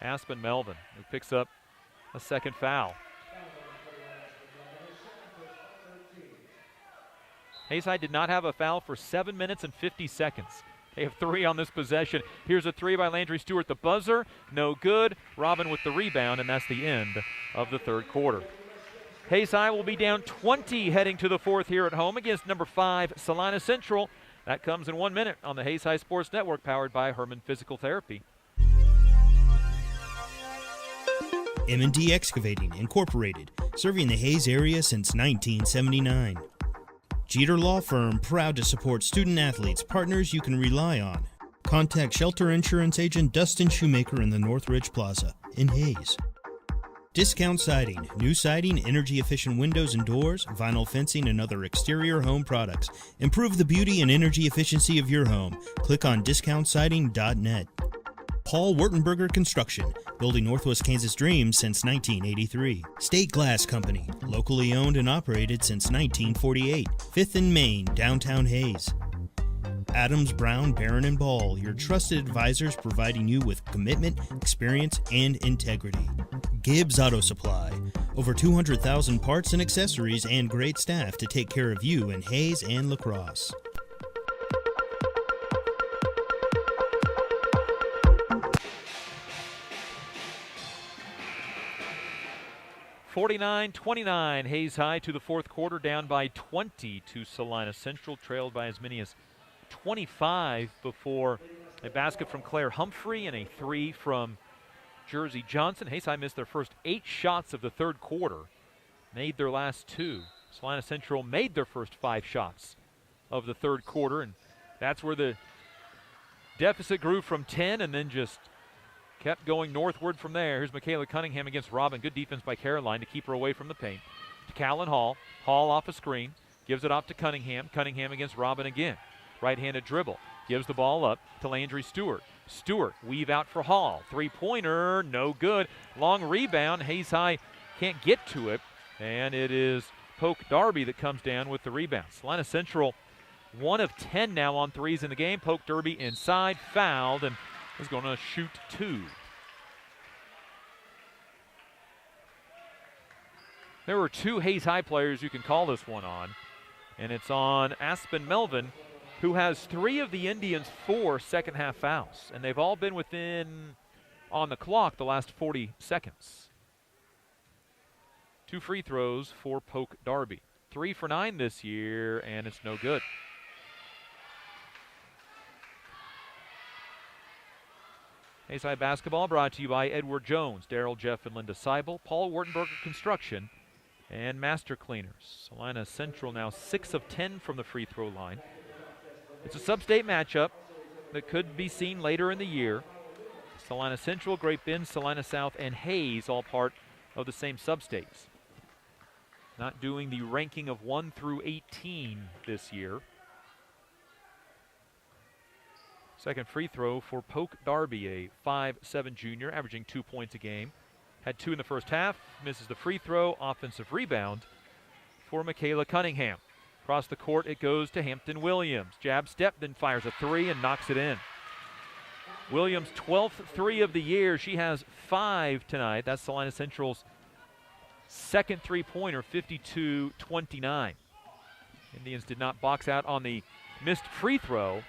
Aspen Melvin, who picks up a second foul. Hayes High did not have a foul for 7 minutes and 50 seconds. They have 3 on this possession. Here's a 3 by Landry Stewart, the buzzer, no good. Robin with the rebound, and that's the end of the third quarter. Hayes High will be down 20 heading to the fourth here at home against number 5, Salina Central. That comes in 1 minute on the Hayes High Sports Network, powered by Herman Physical Therapy. M&D Excavating, Incorporated, serving the Hayes area since 1979. Jeter Law Firm, proud to support student athletes, partners you can rely on. Contact Shelter Insurance Agent Dustin Shoemaker in the Northridge Plaza in Hayes. Discount Siding, new siding, energy-efficient windows and doors, vinyl fencing, and other exterior home products. Improve the beauty and energy efficiency of your home. Click on discountsiding.net. Paul Wurtenberger Construction, building Northwest Kansas dreams since 1983. State Glass Company, locally owned and operated since 1948. 5th and Main, downtown Hayes. Adams, Brown, Barron, and Ball, your trusted advisors providing you with commitment, experience, and integrity. Gibbs Auto Supply, over 200,000 parts and accessories and great staff to take care of you in Hayes and La Crosse. (49-29), Hayes High to the fourth quarter, down by 20 to Salina Central, trailed by as many as 25 before a basket from Claire Humphrey and a 3 from Jersey Johnson. Hayes High missed their first 8 shots of the third quarter, made their last 2. Salina Central made their first 5 shots of the third quarter, and that's where the deficit grew from 10 and then just kept going northward from there. Here's Michaela Cunningham against Robin. Good defense by Caroline to keep her away from the paint. To Callan Hall. Hall off a screen. Gives it off to Cunningham. Cunningham against Robin again. Right-handed dribble. Gives the ball up to Landry Stewart. Stewart, weave out for Hall. Three-pointer, no good. Long rebound. Hayes High can't get to it. And it is Polk Darby that comes down with the rebound. Salina Central 1 of 10 now on threes in the game. Polk Darby inside, fouled, and is going to shoot 2. There were 2 Hayes High players you can call this one on, and it's on Aspen Melvin, who has 3 of the Indians' 4 second-half fouls, and they've all been within, on the clock, the last 40 seconds. 2 free throws for Polk Darby. 3 for 9 this year, and it's no good. Hayes High basketball brought to you by Edward Jones, Darrell, Jeff, and Linda Seibel, Paul Wartenberger Construction, and Master Cleaners. Salina Central now 6 of 10 from the free throw line. It's a sub-state matchup that could be seen later in the year. Salina Central, Great Bend, Salina South, and Hayes all part of the same sub-states. Not doing the ranking of 1 through 18 this year. Second free throw for Polk Darby, a 5'7" junior, averaging 2 points a game. Had 2 in the first half, misses the free throw, offensive rebound for Michaela Cunningham. Across the court it goes to Hampton Williams. Jab step, then fires a 3 and knocks it in. Williams' 12th 3 of the year. She has 5 tonight. That's Salina Central's second three-pointer, 52-29. Indians did not box out on the missed free throw,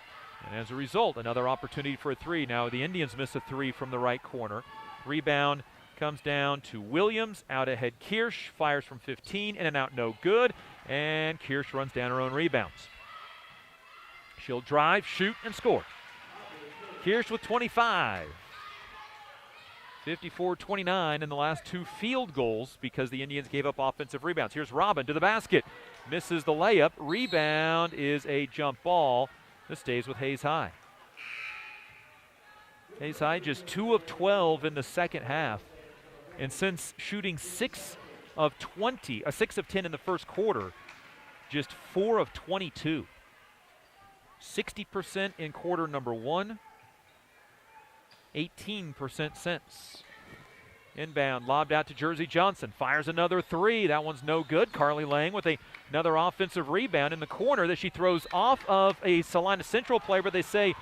and as a result, another opportunity for a 3. Now the Indians miss a 3 from the right corner. Rebound comes down to Williams. Out ahead Kirsch, fires from 15, in and out, no good. And Kirsch runs down her own rebounds. She'll drive, shoot, and score. Kirsch with 25. 54-29 in the last 2 field goals because the Indians gave up offensive rebounds. Here's Robin to the basket. Misses the layup. Rebound is a jump ball. This stays with Hayes High. Hayes High just 2 of 12 in the second half. And since shooting 6 of 10 in the first quarter, just 4 of 22. 60% in quarter number 1, 18% since. Inbound, lobbed out to Jersey Johnson. Fires another 3. That one's no good. Carly Lang with another offensive rebound in the corner that she throws off of a Salina Central player, but they say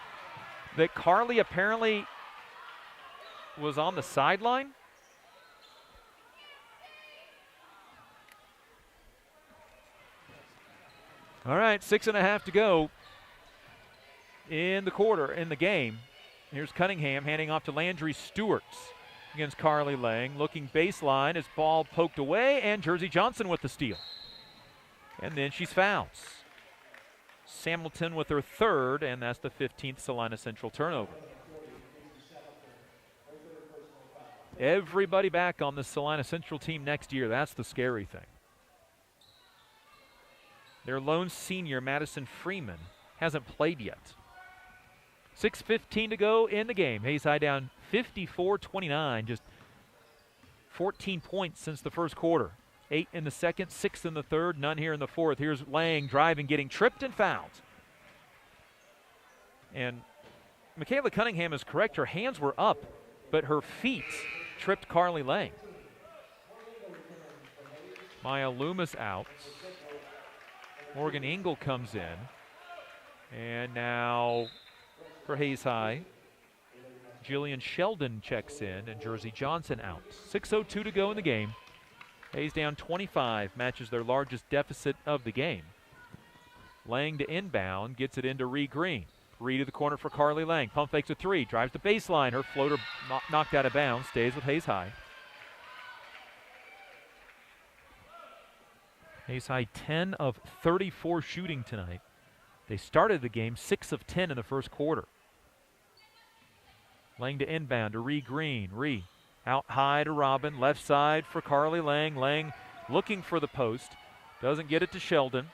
that Carly apparently was on the sideline. All right, 6.5 to go in the quarter, in the game. Here's Cunningham handing off to Landry Stewarts against Carly Lang. Looking baseline as ball poked away, and Jersey Johnson with the steal. And then she's fouled. Samilton with her 3rd, and that's the 15th Salina Central turnover. Everybody back on the Salina Central team next year. That's the scary thing. Their lone senior, Madison Freeman, hasn't played yet. 6:15 to go in the game. Hayes High down 54-29, just 14 points since the first quarter. 8 in the second, 6 in the third, none here in the fourth. Here's Lang driving, getting tripped and fouled. And Michaela Cunningham is correct. Her hands were up, but her feet tripped Carly Lang. Maya Loomis out. Morgan Engel comes in. And now for Hayes High, Jillian Sheldon checks in and Jersey Johnson out. 6:02 to go in the game. Hayes down 25, matches their largest deficit of the game. Lang to inbound, gets it into Ree Green. Ree to the corner for Carly Lang. Pump fakes a 3, drives the baseline. Her floater knocked out of bounds, stays with Hayes High. Hayes High 10 of 34 shooting tonight. They started the game 6 of 10 in the first quarter. Lang to inbound to Ree Green. Ree out high to Robin. Left side for Carly Lang. Lang looking for the post. Doesn't get it to Sheldon.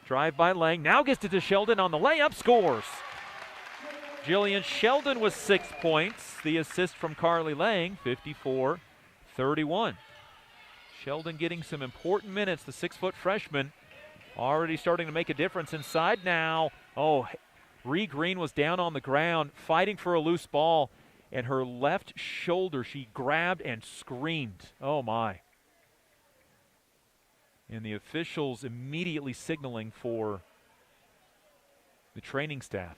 Drive by Lang. Now gets it to Sheldon on the layup. Scores. Jillian Sheldon with 6 points. The assist from Carly Lang, 54-31. Sheldon getting some important minutes. The 6-foot freshman already starting to make a difference inside now. Oh, Ree Green was down on the ground fighting for a loose ball, and her left shoulder she grabbed and screamed. Oh, my. And the officials immediately signaling for the training staff.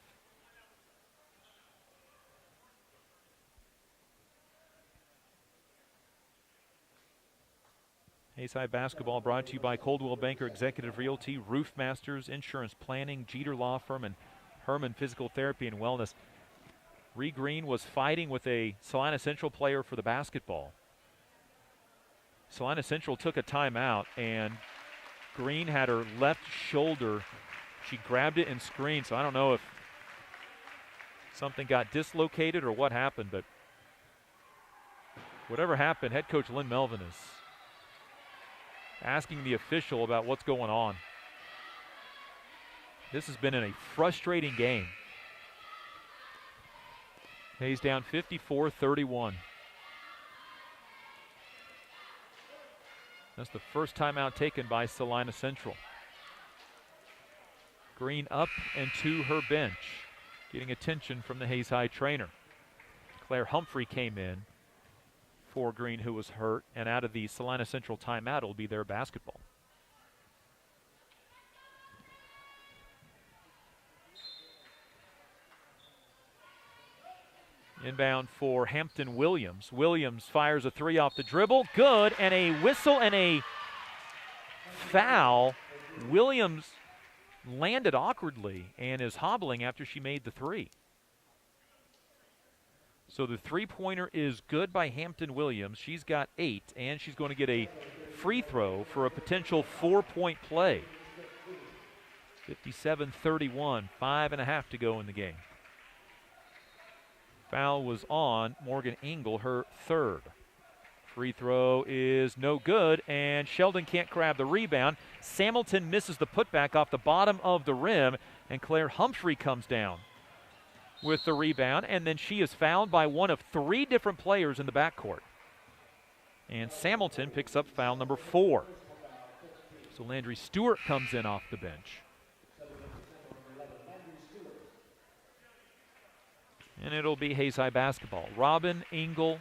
Hayes High basketball brought to you by Coldwell Banker Executive Realty, Roof Masters, Insurance Planning, Jeter Law Firm, and Herman Physical Therapy and Wellness. Ree Green was fighting with a Salina Central player for the basketball. Salina Central took a timeout, and Green had her left shoulder. She grabbed it and screened, so I don't know if something got dislocated or what happened, but whatever happened, head coach Lynn Melvin is asking the official about what's going on. This has been in a frustrating game. Hayes down 54-31. That's the first timeout taken by Salina Central. Green up and to her bench, getting attention from the Hayes High trainer. Claire Humphrey came in for Green, who was hurt, and out of the Salina Central timeout, it'll be their basketball. Inbound for Hampton Williams. Williams fires a three off the dribble. Good, and a whistle and a foul. Williams landed awkwardly and is hobbling after she made the three. So the three-pointer is good by Hampton Williams. She's got 8, and she's going to get a free throw for a potential 4-point play. 57-31, 5.5 to go in the game. Foul was on Morgan Engel, her third. Free throw is no good, and Sheldon can't grab the rebound. Samilton misses the putback off the bottom of the rim, and Claire Humphrey comes down with the rebound, and then she is fouled by one of 3 different players in the backcourt. And Samilton picks up foul number 4. So Landry Stewart comes in off the bench. And it'll be Hayes High basketball. Robin, Engel,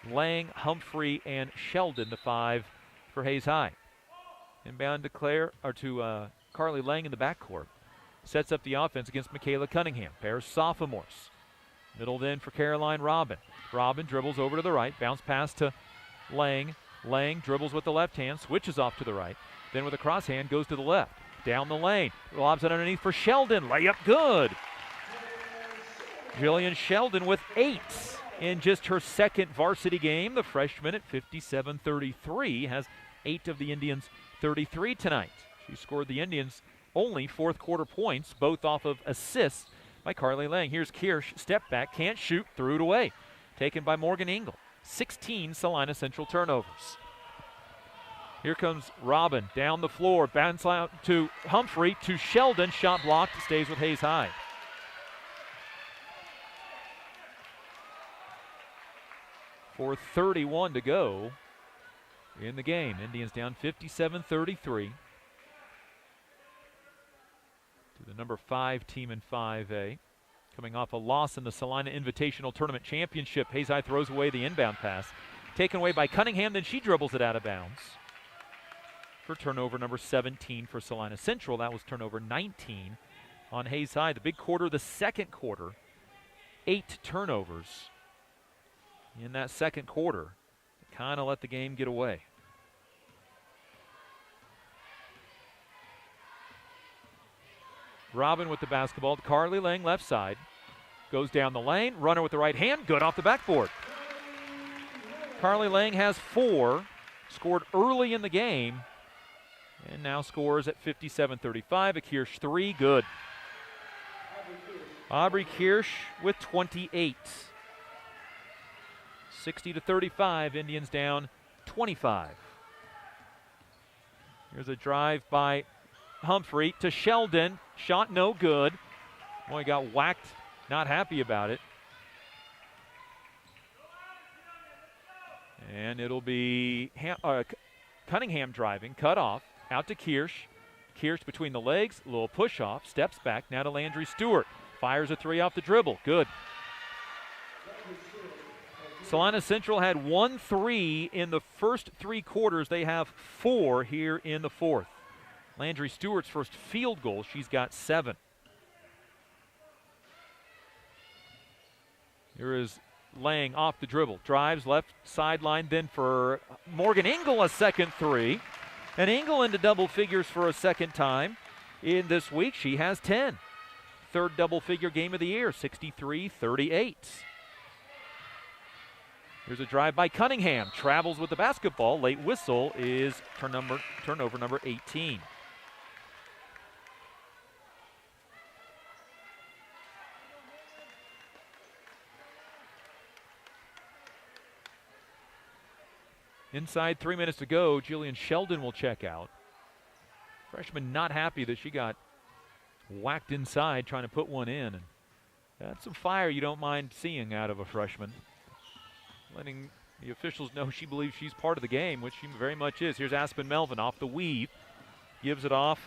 Lang, Humphrey, and Sheldon, the 5 for Hayes High. Inbound to Carly Lang in the backcourt. Sets up the offense against Michaela Cunningham. Pair of sophomores. Middle then for Caroline Robin. Robin dribbles over to the right. Bounce pass to Lang. Lang dribbles with the left hand. Switches off to the right. Then with a cross hand goes to the left. Down the lane. Lobs it underneath for Sheldon. Layup good. Jillian Sheldon with 8 in just her second varsity game. The freshman at 57-33 has 8 of the Indians' 33 tonight. She scored the Indians' only fourth quarter points, both off of assists by Carly Lang. Here's Kirsch, step back, can't shoot, threw it away. Taken by Morgan Engel. 16 Salina Central turnovers. Here comes Robin down the floor, bounce out to Humphrey, to Sheldon, shot blocked, stays with Hayes High. For 31 to go in the game. Indians down 57-33. To the number 5 team in 5A. Coming off a loss in the Salina Invitational Tournament Championship. Hayes High throws away the inbound pass. Taken away by Cunningham, then she dribbles it out of bounds. For turnover number 17 for Salina Central. That was turnover 19 on Hayes High. The big quarter, the second quarter. 8 turnovers in that second quarter. Kind of let the game get away. Robin with the basketball. Carly Lang left side. Goes down the lane. Runner with the right hand. Good off the backboard. Carly Lang has 4. Scored early in the game. And now scores at 57-35. A Kirsch 3. Good. Aubrey Kirsch with 28. 60-35. Indians down 25. Here's a drive by Humphrey to Sheldon. Shot no good. Boy, got whacked. Not happy about it. And it'll be Cunningham driving. Cut off. Out to Kirsch. Kirsch between the legs. A little push off. Steps back. Now to Landry Stewart. Fires a 3 off the dribble. Good. Salina Central had 1 3 in the first 3 quarters. They have 4 here in the fourth. Landry Stewart's first field goal. She's got 7. Here is Lang off the dribble. Drives left sideline, then for Morgan Engel a second 3. And Engel into double figures for a second time in this week. She has 10. Third double-figure game of the year, 63-38. Here's a drive by Cunningham. Travels with the basketball. Late whistle is turnover number 18. Inside 3 minutes to go, Jillian Sheldon will check out. Freshman not happy that she got whacked inside trying to put one in. And that's some fire you don't mind seeing out of a freshman. Letting the officials know she believes she's part of the game, which she very much is. Here's Aspen Melvin off the weave. Gives it off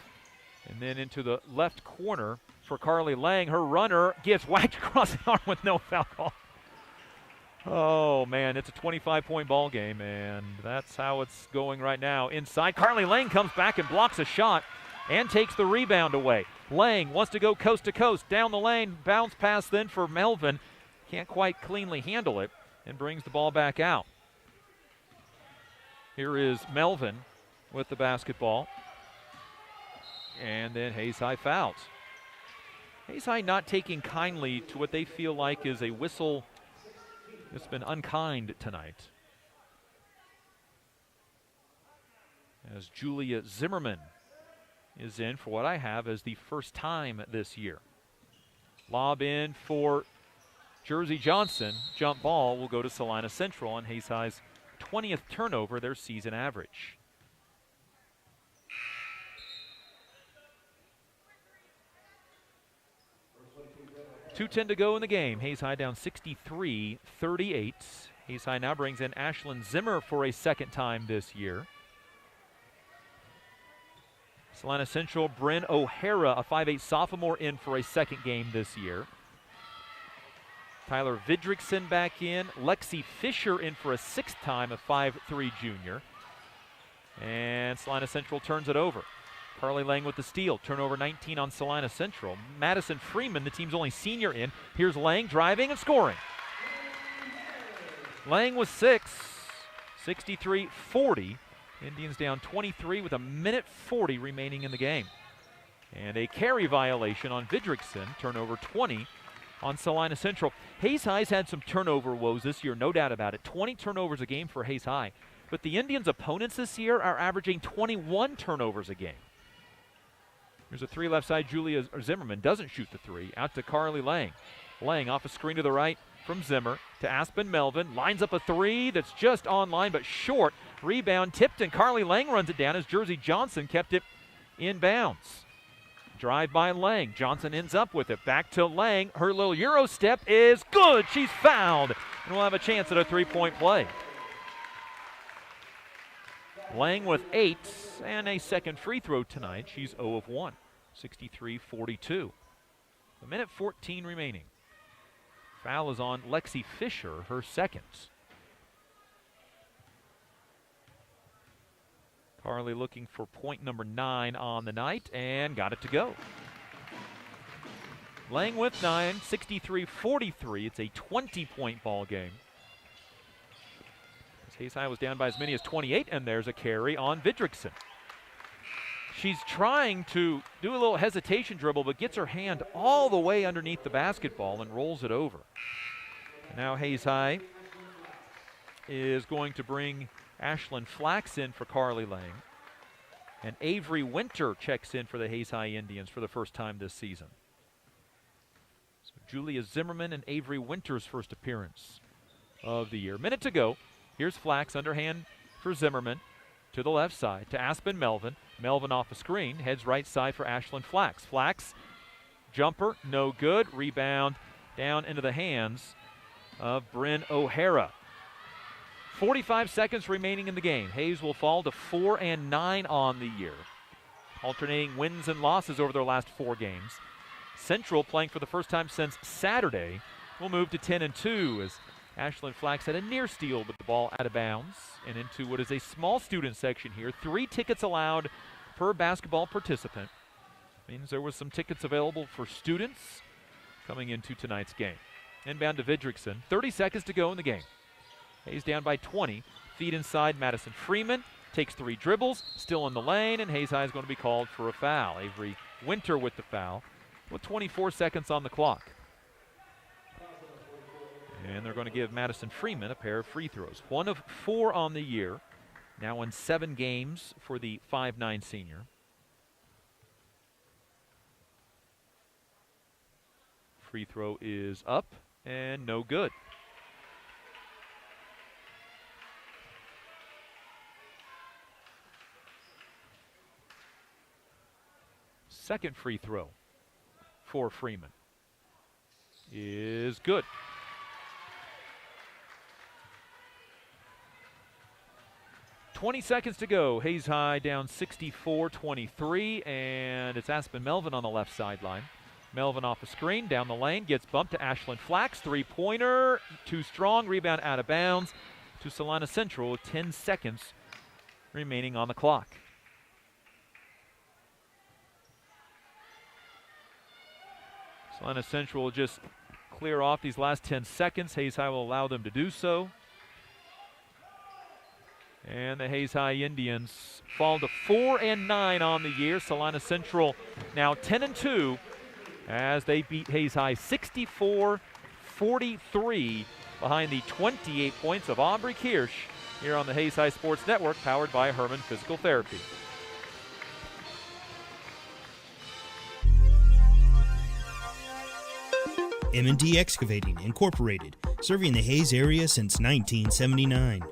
and then into the left corner for Carly Lang. Her runner gets whacked across the arm with no foul call. Oh, man, it's a 25-point ball game, and that's how it's going right now. Inside, Carly Lang comes back and blocks a shot and takes the rebound away. Lang wants to go coast to coast. Down the lane, bounce pass then for Melvin. Can't quite cleanly handle it and brings the ball back out. Here is Melvin with the basketball. And then Hayes High fouls. Hayes High not taking kindly to what they feel like is a whistle that's been unkind tonight. As Julia Zimmerman is in for what I have as the first time this year. Lob in for Jersey Johnson. Jump ball will go to Salina Central on Hayes High's 20th turnover, their season average. .2:10 to go in the game. Hayes High down 63-38. Hayes High now brings in Ashlyn Zimmer for a second time this year. Salina Central, Bryn O'Hara, a 5'8 sophomore, in for a second game this year. Tyler Vidrickson back in. Lexi Fisher in for a sixth time, a 5'3 junior. And Salina Central turns it over. Carly Lang with the steal. Turnover 19 on Salina Central. Madison Freeman, the team's only senior, in. Here's Lang driving and scoring. Lang with 6, 63-40. Indians down 23 with 1:40 remaining in the game. And a carry violation on Vidrickson. Turnover 20 on Salina Central. Hayes High's had some turnover woes this year, no doubt about it. 20 turnovers a game for Hayes High. But the Indians' opponents this year are averaging 21 turnovers a game. There's a 3 left side. Julia Zimmerman doesn't shoot the 3. Out to Carly Lang. Lang off a screen to the right from Zimmer to Aspen Melvin. Lines up a 3 that's just on line but short. Rebound tipped and Carly Lang runs it down as Jersey Johnson kept it in bounds. Drive by Lang. Johnson ends up with it. Back to Lang. Her little Euro step is good. She's fouled. And we'll have a chance at a 3-point play. Lang with 8 and a second free throw tonight. She's 0 of 1. 63-42. 1:14 remaining. Foul is on Lexi Fisher, her second. Carly looking for point number 9 on the night and got it to go. Lang with 9, 63-43. It's a 20-point ball game. Hayes High was down by as many as 28, and there's a carry on Vidrickson. She's trying to do a little hesitation dribble, but gets her hand all the way underneath the basketball and rolls it over. And now Hayes High is going to bring Ashlyn Flax in for Carly Lang. And Avery Winter checks in for the Hayes High Indians for the first time this season. So Julia Zimmerman and Avery Winter's first appearance of the year. Minute to go. Here's Flax underhand for Zimmerman to the left side to Aspen Melvin. Melvin off a screen, heads right side for Ashlyn Flax. Flax, jumper, no good. Rebound down into the hands of Bryn O'Hara. 45 seconds remaining in the game. Hayes will fall to 4-9 on the year. Alternating wins and losses over their last 4 games. Central, playing for the first time since Saturday, will move to 10-2 as Ashlyn Flax had a near steal, but the ball out of bounds and into what is a small student section here. 3 tickets allowed per basketball participant. Means there was some tickets available for students coming into tonight's game. Inbound to Vidrickson. 30 seconds to go in the game. Hayes down by 20. Feed inside Madison Freeman. Takes 3 dribbles. Still in the lane, and Hayes High is going to be called for a foul. Avery Winter with the foul with 24 seconds on the clock. And they're going to give Madison Freeman a pair of free throws. 1 of 4 on the year. Now in 7 games for the 5'9" senior. Free throw is up and no good. Second free throw for Freeman is good. .20 seconds to go. Hayes High down 64-23, and it's Aspen Melvin on the left sideline. Melvin off a screen, down the lane, gets bumped to Ashlyn Flax. 3-pointer, too strong, rebound out of bounds to Salina Central with 10 seconds remaining on the clock. Salina Central will just clear off these last 10 seconds. Hayes High will allow them to do so. And the Hayes High Indians fall to 4-9 on the year. Salina Central now 10-2 as they beat Hayes High 64-43 behind the 28 points of Aubrey Kirsch here on the Hayes High Sports Network, powered by Herman Physical Therapy. M&D Excavating, Incorporated, serving the Hayes area since 1979.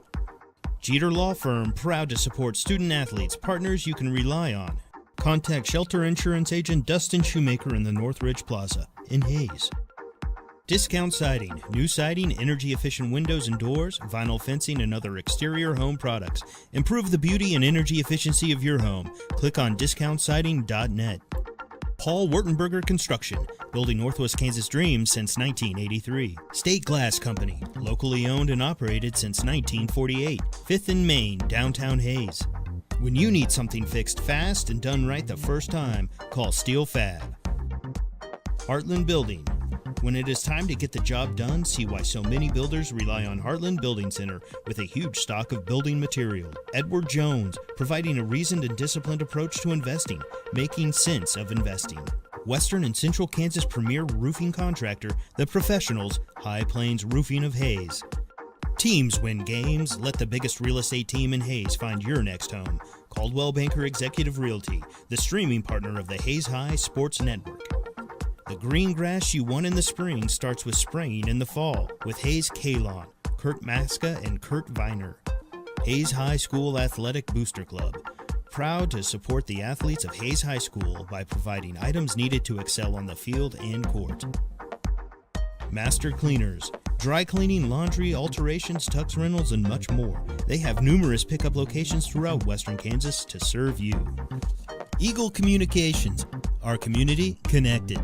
Jeter Law Firm, proud to support student-athletes, partners you can rely on. Contact Shelter Insurance Agent Dustin Shoemaker in the Northridge Plaza in Hayes. Discount Siding, new siding, energy-efficient windows and doors, vinyl fencing, and other exterior home products. Improve the beauty and energy efficiency of your home. Click on discountsiding.net. Paul Wurtenberger Construction, building Northwest Kansas dreams since 1983. State Glass Company, locally owned and operated since 1948. 5th and Main, downtown Hayes. When you need something fixed fast and done right the first time, call Steel Fab. Heartland Building. When it is time to get the job done, see why so many builders rely on Heartland Building Center with a huge stock of building material. Edward Jones, providing a reasoned and disciplined approach to investing, making sense of investing. Western and Central Kansas premier roofing contractor, The Professionals, High Plains Roofing of Hayes. Teams win games. Let the biggest real estate team in Hayes find your next home. Coldwell Banker Executive Realty, the streaming partner of the Hayes High Sports Network. The green grass you want in the spring starts with spraying in the fall with Hayes K-Lawn, Kurt Maska, and Kurt Viner. Hayes High School Athletic Booster Club, proud to support the athletes of Hayes High School by providing items needed to excel on the field and court. Master Cleaners, dry cleaning, laundry, alterations, tux rentals, and much more. They have numerous pickup locations throughout Western Kansas to serve you. Eagle Communications, our community connected.